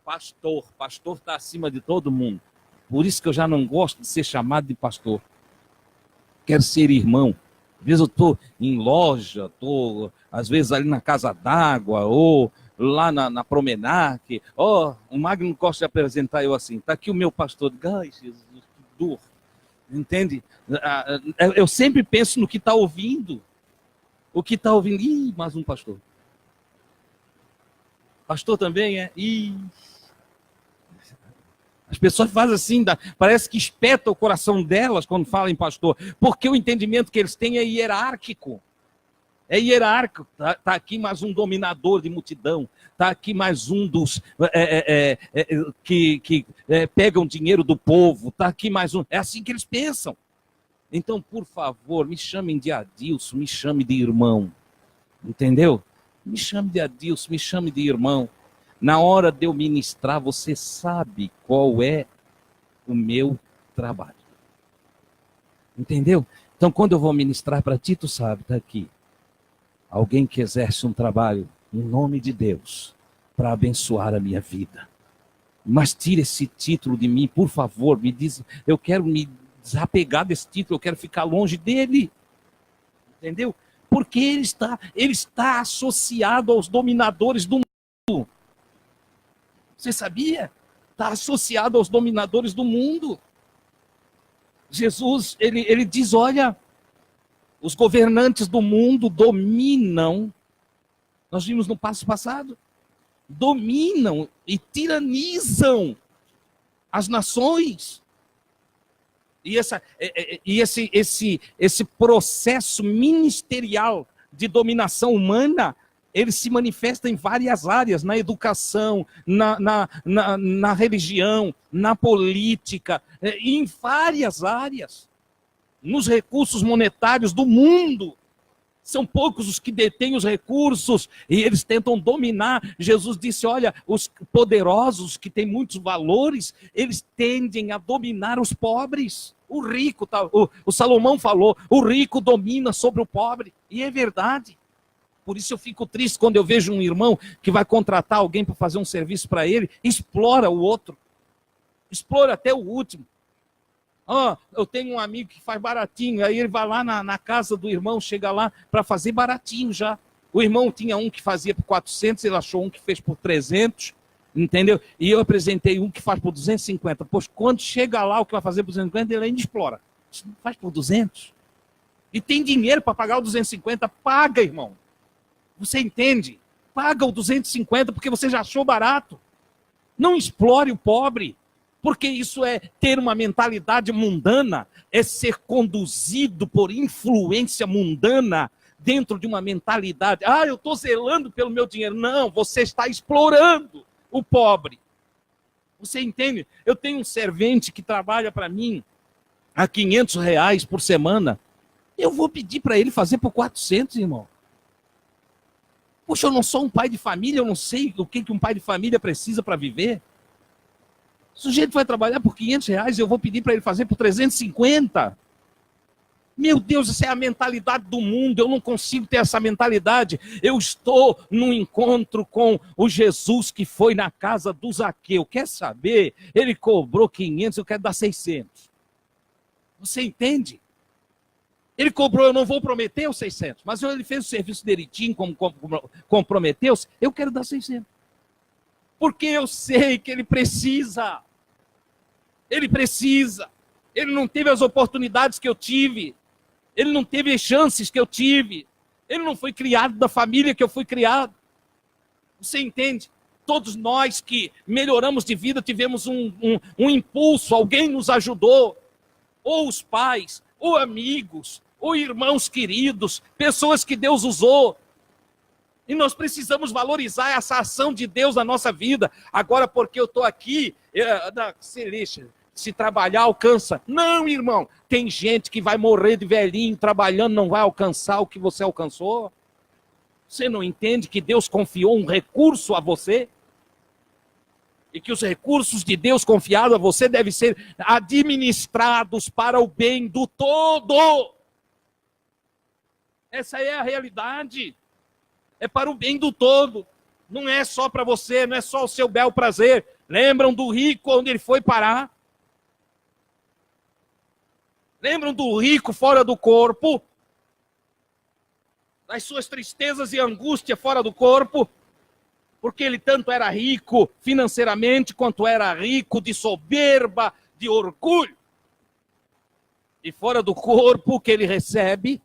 pastor está acima de todo mundo. Por isso que eu já não gosto de ser chamado de pastor. Quero ser irmão. Às vezes eu estou em loja, estou às vezes ali na casa d'água, ou lá na Promenade. O Magno gosta de apresentar eu assim. Está aqui o meu pastor. Ai, Jesus, que dor. Entende? Eu sempre penso no que está ouvindo. O que está ouvindo? Ih, mais um pastor. Pastor também é? Ih. As pessoas fazem assim, parece que espeta o coração delas quando falam em pastor, porque o entendimento que eles têm é hierárquico. É hierárquico. Está aqui mais um dominador de multidão. Está aqui mais um dos que pegam dinheiro do povo. Está aqui mais um. É assim que eles pensam. Então, por favor, me chamem de Adilson, me chame de irmão. Entendeu? Me chame de Adilson, me chame de irmão. Na hora de eu ministrar, você sabe qual é o meu trabalho. Entendeu? Então, quando eu vou ministrar para ti, tu sabe, está aqui. Alguém que exerce um trabalho em nome de Deus para abençoar a minha vida. Mas tire esse título de mim, por favor, me diz, eu quero me desapegar desse título, eu quero ficar longe dele. Entendeu? Porque ele está associado aos dominadores do mundo. Você sabia? Está associado aos dominadores do mundo. Jesus, ele diz, olha, os governantes do mundo dominam, nós vimos no passo passado, dominam e tiranizam as nações. E esse processo ministerial de dominação humana, ele se manifesta em várias áreas, na educação, na religião, na política, em várias áreas, nos recursos monetários do mundo. São poucos os que detêm os recursos e eles tentam dominar. Jesus disse, olha, os poderosos que têm muitos valores, eles tendem a dominar os pobres. O rico, o Salomão falou, o rico domina sobre o pobre. E é verdade. Por isso eu fico triste quando eu vejo um irmão que vai contratar alguém para fazer um serviço para ele, explora o outro. Explora até o último. Eu tenho um amigo que faz baratinho, aí ele vai lá na casa do irmão, chega lá para fazer baratinho já. O irmão tinha um que fazia por 400, ele achou um que fez por 300, entendeu? E eu apresentei um que faz por 250. Pois quando chega lá o que vai fazer por 250, ele ainda explora. Faz por 200. E tem dinheiro para pagar o 250, paga, irmão. Você entende? Paga o 250 porque você já achou barato. Não explore o pobre. Porque isso é ter uma mentalidade mundana, é ser conduzido por influência mundana dentro de uma mentalidade. Eu estou zelando pelo meu dinheiro. Não, você está explorando o pobre. Você entende? Eu tenho um servente que trabalha para mim a R$500 por semana. Eu vou pedir para ele fazer por 400, irmão. Poxa, eu não sou um pai de família, eu não sei o que um pai de família precisa para viver. O sujeito vai trabalhar por R$500, eu vou pedir para ele fazer por 350. Meu Deus, essa é a mentalidade do mundo, eu não consigo ter essa mentalidade. Eu estou num encontro com o Jesus que foi na casa do Zaqueu. Quer saber? Ele cobrou 500, eu quero dar 600. Você entende? Ele cobrou, eu não vou prometer os 600, mas ele fez o serviço direitinho, como comprometeu-se, eu quero dar 600. Porque eu sei que ele precisa. Ele precisa. Ele não teve as oportunidades que eu tive. Ele não teve as chances que eu tive. Ele não foi criado da família que eu fui criado. Você entende? Todos nós que melhoramos de vida tivemos um impulso, alguém nos ajudou. Ou os pais, ou amigos, ou irmãos queridos, pessoas que Deus usou. E nós precisamos valorizar essa ação de Deus na nossa vida. Agora, porque eu estou aqui, se trabalhar alcança. Não, irmão. Tem gente que vai morrer de velhinho, trabalhando, não vai alcançar o que você alcançou. Você não entende que Deus confiou um recurso a você? E que os recursos de Deus confiados a você devem ser administrados para o bem do todo. Essa é a realidade. É para o bem do todo. Não é só para você, não é só o seu bel prazer. Lembram do rico onde ele foi parar? Lembram do rico fora do corpo? Das suas tristezas e angústia fora do corpo? Porque ele tanto era rico financeiramente, quanto era rico de soberba, de orgulho. E fora do corpo, o que ele recebe,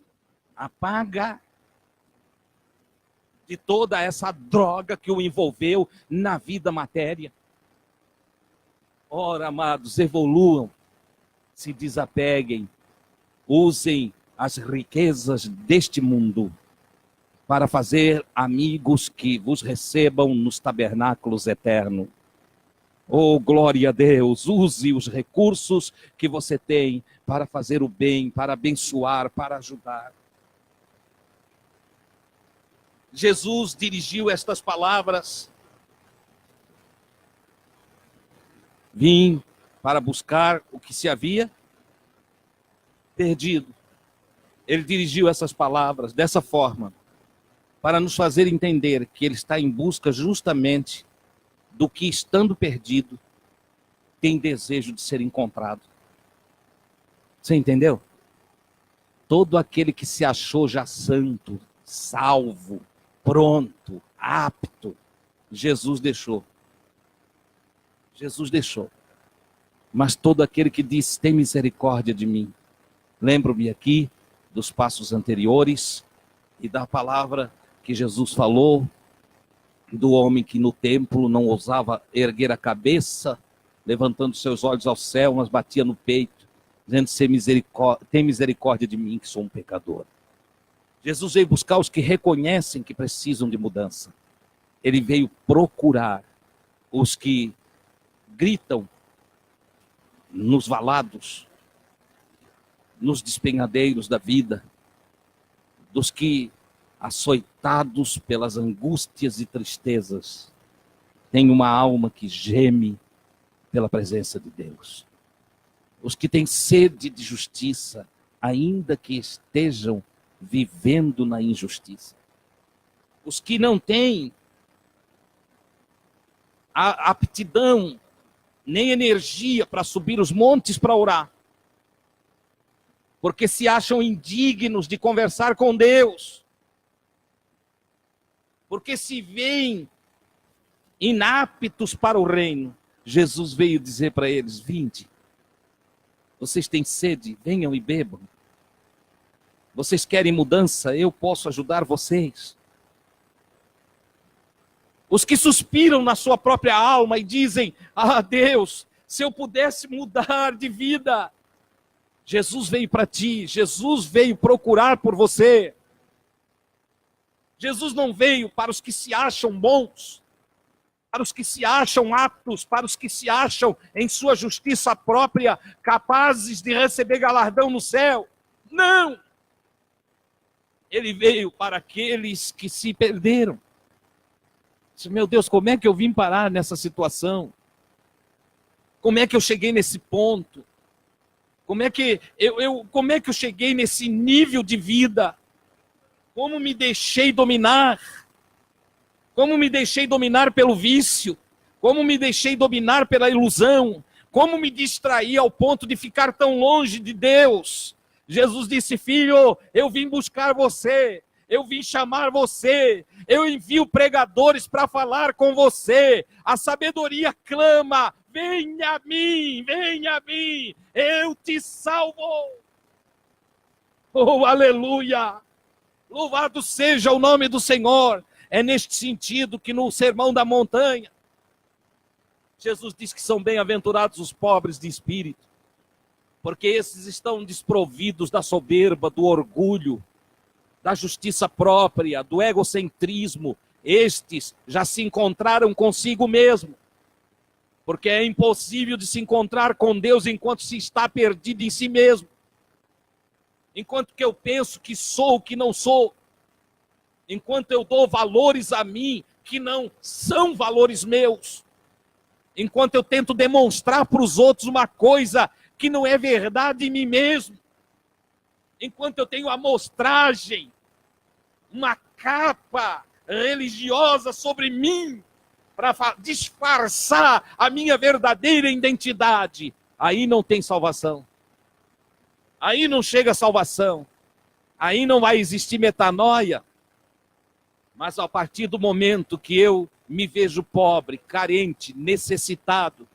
a paga de toda essa droga que o envolveu na vida matéria. Ora, amados, evoluam, se desapeguem, usem as riquezas deste mundo para fazer amigos que vos recebam nos tabernáculos eternos. Oh, glória a Deus, use os recursos que você tem para fazer o bem, para abençoar, para ajudar. Jesus dirigiu estas palavras: vim para buscar o que se havia perdido. Ele dirigiu essas palavras dessa forma, para nos fazer entender que ele está em busca justamente do que, estando perdido, tem desejo de ser encontrado. Você entendeu? Todo aquele que se achou já santo, salvo, pronto, apto, Jesus deixou. Jesus deixou. Mas todo aquele que diz, tem misericórdia de mim. Lembro-me aqui dos passos anteriores e da palavra que Jesus falou do homem que no templo não ousava erguer a cabeça levantando seus olhos ao céu, mas batia no peito, dizendo: tem misericórdia de mim, que sou um pecador. Jesus veio buscar os que reconhecem que precisam de mudança. Ele veio procurar os que gritam nos valados, nos despenhadeiros da vida, dos que, açoitados pelas angústias e tristezas, têm uma alma que geme pela presença de Deus. Os que têm sede de justiça, ainda que estejam vivendo na injustiça. Os que não têm a aptidão, nem energia para subir os montes para orar, porque se acham indignos de conversar com Deus, porque se veem inaptos para o reino. Jesus veio dizer para eles: vinde, vocês têm sede, venham e bebam. Vocês querem mudança? Eu posso ajudar vocês. Os que suspiram na sua própria alma e dizem: ah, Deus, se eu pudesse mudar de vida. Jesus veio para ti, Jesus veio procurar por você. Jesus não veio para os que se acham bons, para os que se acham aptos, para os que se acham em sua justiça própria, capazes de receber galardão no céu. Não! Ele veio para aqueles que se perderam. Meu Deus, como é que eu vim parar nessa situação? Como é que eu cheguei nesse ponto? Como é que eu cheguei nesse nível de vida? Como me deixei dominar? Como me deixei dominar pelo vício? Como me deixei dominar pela ilusão? Como me distraí ao ponto de ficar tão longe de Deus? Jesus disse: filho, eu vim buscar você. Eu vim chamar você, eu envio pregadores para falar com você. A sabedoria clama: venha a mim, eu te salvo. Oh, aleluia! Louvado seja o nome do Senhor. É neste sentido que no Sermão da Montanha, Jesus diz que são bem-aventurados os pobres de espírito, porque esses estão desprovidos da soberba, do orgulho, da justiça própria, do egocentrismo. Estes já se encontraram consigo mesmo, porque é impossível de se encontrar com Deus enquanto se está perdido em si mesmo, enquanto que eu penso que sou o que não sou, enquanto eu dou valores a mim que não são valores meus, enquanto eu tento demonstrar para os outros uma coisa que não é verdade em mim mesmo, enquanto eu tenho amostragem, uma capa religiosa sobre mim, para disfarçar a minha verdadeira identidade, aí não tem salvação. Aí não chega a salvação. Aí não vai existir metanoia. Mas a partir do momento que eu me vejo pobre, carente, necessitado,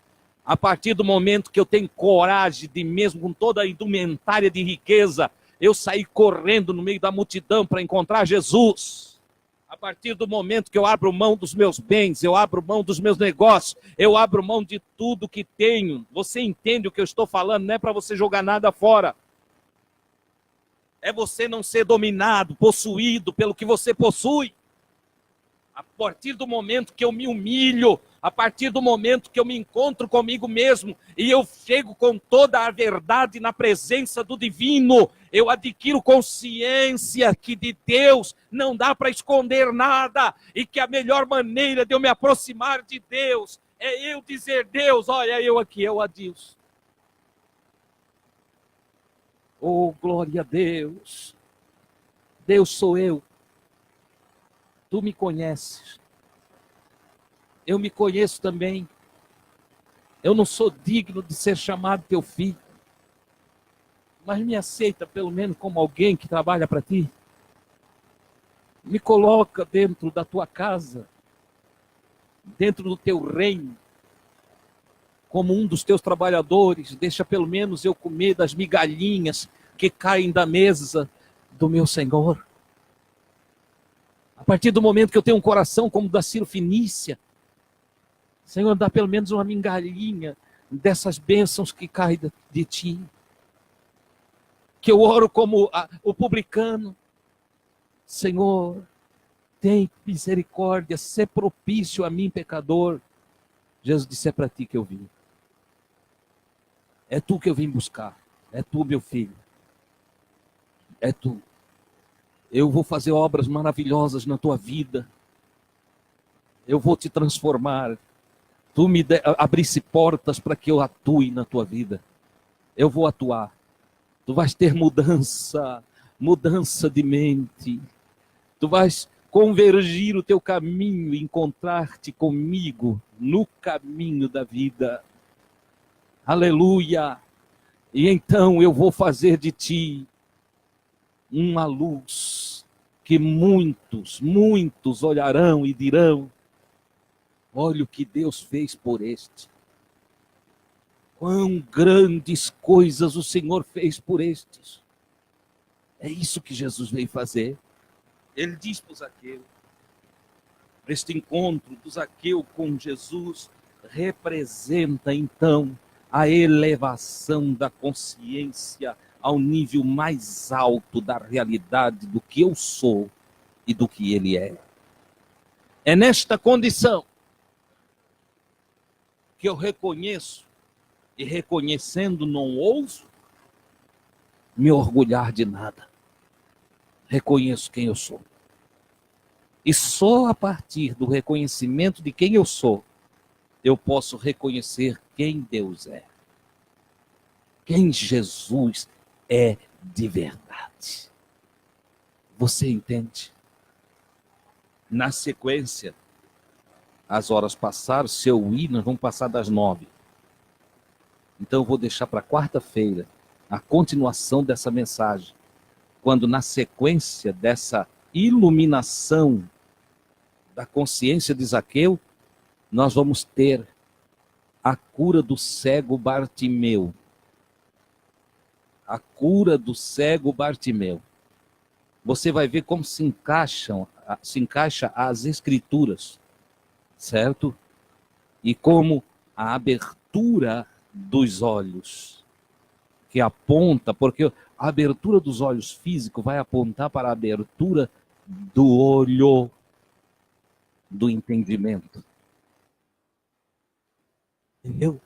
a partir do momento que eu tenho coragem de, mesmo com toda a indumentária de riqueza, eu sair correndo no meio da multidão para encontrar Jesus. A partir do momento que eu abro mão dos meus bens, eu abro mão dos meus negócios, eu abro mão de tudo que tenho. Você entende o que eu estou falando? Não é para você jogar nada fora. É você não ser dominado, possuído pelo que você possui. A partir do momento que eu me humilho, a partir do momento que eu me encontro comigo mesmo e eu chego com toda a verdade na presença do divino, eu adquiro consciência que de Deus não dá para esconder nada e que a melhor maneira de eu me aproximar de Deus é eu dizer: Deus, olha eu aqui, eu Adilson. Oh, glória a Deus. Deus sou eu. Tu me conheces. Eu me conheço também. Eu não sou digno de ser chamado teu filho. Mas me aceita pelo menos como alguém que trabalha para ti. Me coloca dentro da tua casa, dentro do teu reino, como um dos teus trabalhadores. Deixa pelo menos eu comer das migalhinhas que caem da mesa do meu Senhor. A partir do momento que eu tenho um coração como o da Ciro Fenícia, Senhor, dá pelo menos uma migalhinha dessas bênçãos que caem de ti. Que eu oro como o publicano. Senhor, tem misericórdia, sê propício a mim, pecador. Jesus disse, é para ti que eu vim. É tu que eu vim buscar. É tu, meu filho. É tu. Eu vou fazer obras maravilhosas na tua vida. Eu vou te transformar. Tu me abrisse portas para que eu atue na tua vida. Eu vou atuar. Tu vais ter mudança de mente. Tu vais convergir o teu caminho e encontrar-te comigo no caminho da vida. Aleluia! E então eu vou fazer de ti uma luz que muitos olharão e dirão, olha o que Deus fez por este. Quão grandes coisas o Senhor fez por estes. É isso que Jesus veio fazer. Ele diz para o Zaqueu, este encontro do Zaqueu com Jesus representa então a elevação da consciência ao nível mais alto da realidade do que eu sou e do que ele é. É nesta condição que eu reconheço, e reconhecendo não ouso me orgulhar de nada. Reconheço quem eu sou. E só a partir do reconhecimento de quem eu sou, eu posso reconhecer quem Deus é. Quem Jesus é de verdade. Você entende? Na sequência, as horas passaram, se eu ir, nós vamos passar das 9. Então eu vou deixar para quarta-feira a continuação dessa mensagem. Quando na sequência dessa iluminação da consciência de Zaqueu, nós vamos ter a cura do cego Bartimeu. A cura do cego Bartimeu. Você vai ver como se encaixa as escrituras, certo? E como a abertura dos olhos, que aponta, porque a abertura dos olhos físicos vai apontar para a abertura do olho do entendimento. Entendeu?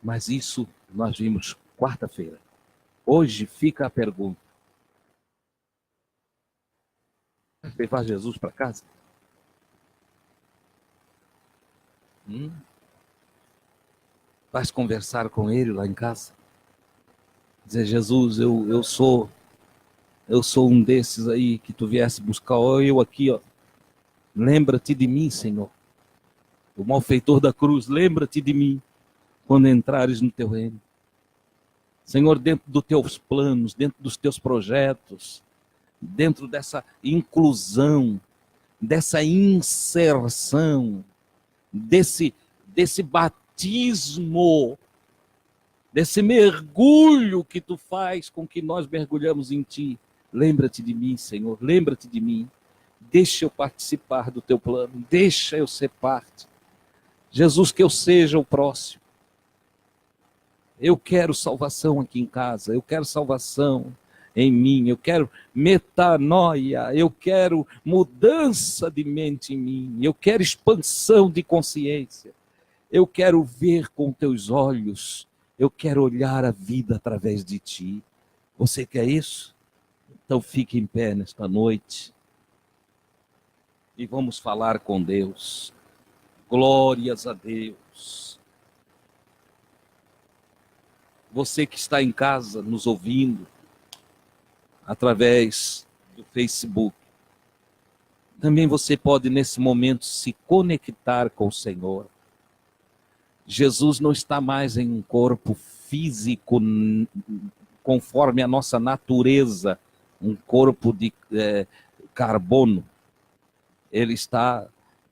Mas isso nós vimos quarta-feira. Hoje fica a pergunta. Vai levar Jesus para casa? Vais conversar com ele lá em casa? Dizer, Jesus, eu sou um desses aí que tu viesse buscar, ó, eu aqui, ó. Lembra-te de mim, Senhor. O malfeitor da cruz, lembra-te de mim quando entrares no teu reino. Senhor, dentro dos teus planos, dentro dos teus projetos, dentro dessa inclusão, dessa inserção, desse batismo, desse mergulho que tu faz com que nós mergulhamos em ti. Lembra-te de mim, Senhor, lembra-te de mim. Deixa eu participar do teu plano, deixa eu ser parte. Jesus, que eu seja o próximo. Eu quero salvação aqui em casa, eu quero salvação em mim, eu quero metanoia, eu quero mudança de mente em mim, eu quero expansão de consciência, eu quero ver com teus olhos, eu quero olhar a vida através de ti. Você quer isso? Então fique em pé nesta noite e vamos falar com Deus. Glórias a Deus. Você que está em casa nos ouvindo através do Facebook, também você pode nesse momento se conectar com o Senhor. Jesus não está mais em um corpo físico conforme a nossa natureza, um corpo de carbono. Ele está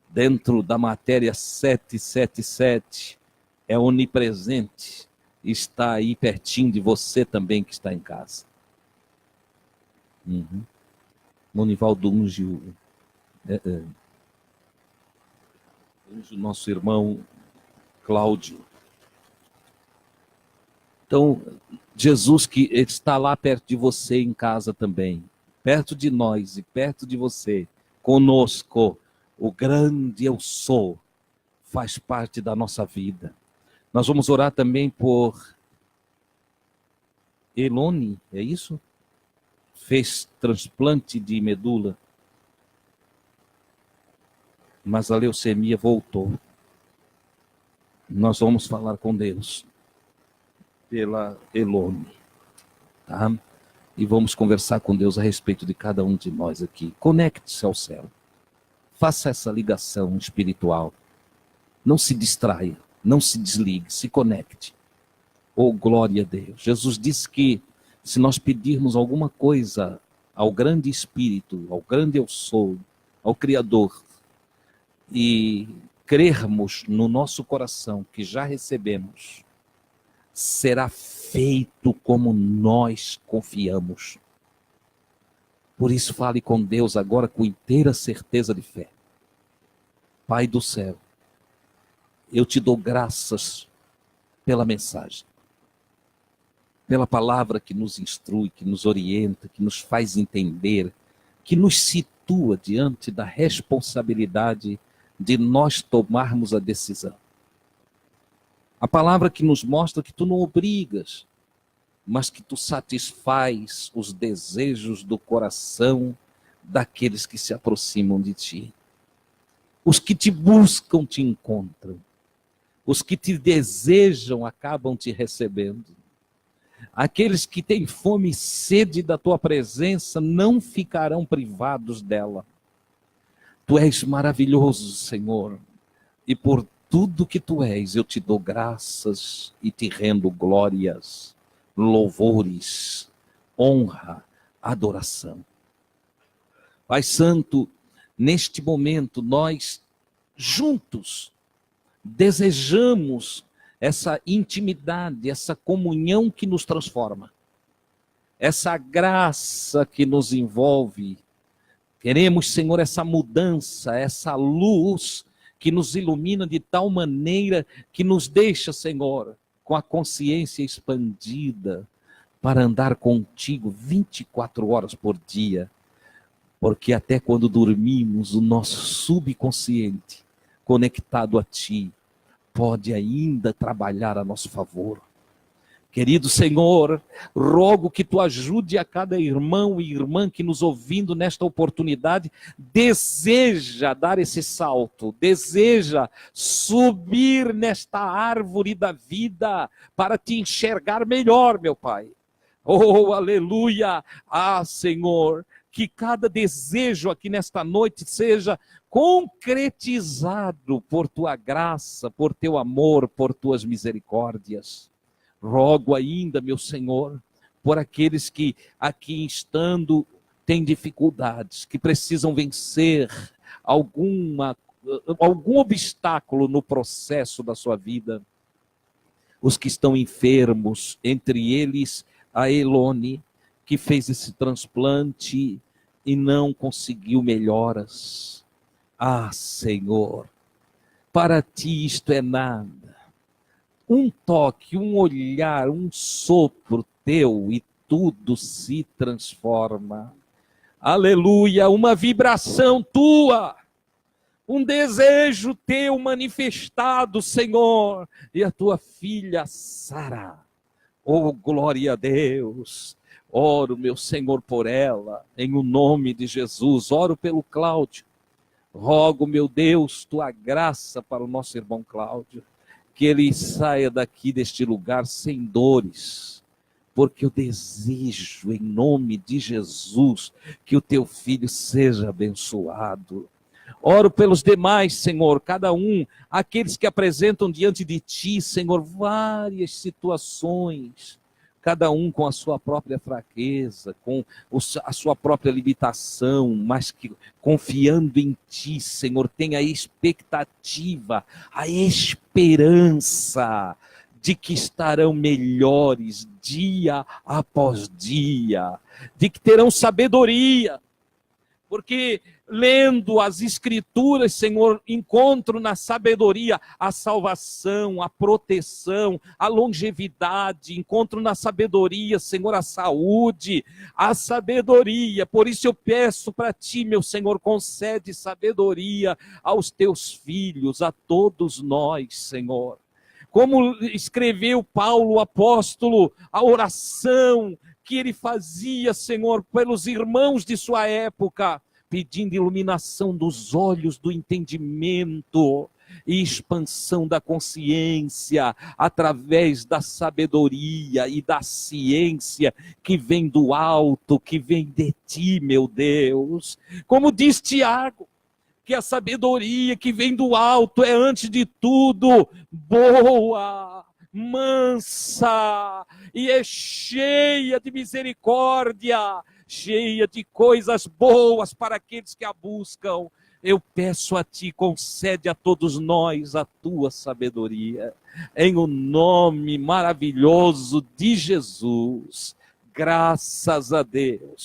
dentro da matéria 777, é onipresente, está aí pertinho de você também que está em casa. Monivaldo unge o nosso irmão Cláudio Então, Jesus que está lá perto de você em casa também, perto de nós e perto de você, conosco, o grande eu sou, faz parte da nossa vida. Nós vamos orar também por Elone, é isso? Fez transplante de medula, mas a leucemia voltou. Nós vamos falar com Deus pela Elone, tá? E vamos conversar com Deus a respeito de cada um de nós aqui. Conecte-se ao céu. Faça essa ligação espiritual. Não se distraia, não se desligue, se conecte. Oh, glória a Deus. Jesus disse que se nós pedirmos alguma coisa ao grande Espírito, ao grande Eu Sou, ao Criador, e crermos no nosso coração que já recebemos, será feito como nós confiamos. Por isso fale com Deus agora com inteira certeza de fé. Pai do céu, eu te dou graças pela mensagem, pela palavra que nos instrui, que nos orienta, que nos faz entender, que nos situa diante da responsabilidade de nós tomarmos a decisão. A palavra que nos mostra que tu não obrigas, mas que tu satisfaz os desejos do coração daqueles que se aproximam de ti. Os que te buscam te encontram. Os que te desejam acabam te recebendo. Aqueles que têm fome e sede da tua presença não ficarão privados dela. Tu és maravilhoso, Senhor, e por tudo que tu és, eu te dou graças e te rendo glórias, louvores, honra, adoração. Pai Santo, neste momento nós juntos desejamos essa intimidade, essa comunhão que nos transforma, essa graça que nos envolve. Queremos, Senhor, essa mudança, essa luz que nos ilumina de tal maneira que nos deixa, Senhor, com a consciência expandida para andar contigo 24 horas por dia. Porque até quando dormimos, o nosso subconsciente, conectado a Ti, pode ainda trabalhar a nosso favor. Querido Senhor, rogo que Tu ajude a cada irmão e irmã que nos ouvindo nesta oportunidade, deseja dar esse salto, deseja subir nesta árvore da vida para Te enxergar melhor, meu Pai. Oh, aleluia! Ah, Senhor, que cada desejo aqui nesta noite seja concretizado por Tua graça, por Teu amor, por Tuas misericórdias. Rogo ainda, meu Senhor, por aqueles que aqui estando têm dificuldades, que precisam vencer algum obstáculo no processo da sua vida. Os que estão enfermos, entre eles a Elone, que fez esse transplante e não conseguiu melhoras. Ah, Senhor, para Ti isto é nada. Um toque, um olhar, um sopro Teu e tudo se transforma. Aleluia, uma vibração Tua, um desejo Teu manifestado, Senhor, e a Tua filha Sara. Oh, glória a Deus. Oro, meu Senhor, por ela, em o nome de Jesus. Oro pelo Cláudio. Rogo, meu Deus, Tua graça para o nosso irmão Cláudio. Que ele saia daqui deste lugar sem dores. Porque eu desejo, em nome de Jesus, que o Teu filho seja abençoado. Oro pelos demais, Senhor, cada um, aqueles que apresentam diante de Ti, Senhor, várias situações, cada um com a sua própria fraqueza, com a sua própria limitação, mas que confiando em Ti, Senhor, tem a expectativa, a esperança de que estarão melhores dia após dia, de que terão sabedoria, porque lendo as Escrituras, Senhor, encontro na sabedoria a salvação, a proteção, a longevidade, encontro na sabedoria, Senhor, a saúde, a sabedoria. Por isso eu peço para Ti, meu Senhor, concede sabedoria aos Teus filhos, a todos nós, Senhor. Como escreveu Paulo, o apóstolo, a oração que ele fazia, Senhor, pelos irmãos de sua época, pedindo iluminação dos olhos do entendimento e expansão da consciência através da sabedoria e da ciência que vem do alto, que vem de Ti, meu Deus. Como diz Tiago, que a sabedoria que vem do alto é, antes de tudo, boa, mansa e é cheia de misericórdia, cheia de coisas boas para aqueles que a buscam. Eu peço a Ti, concede a todos nós a Tua sabedoria, em o nome maravilhoso de Jesus. Graças a Deus.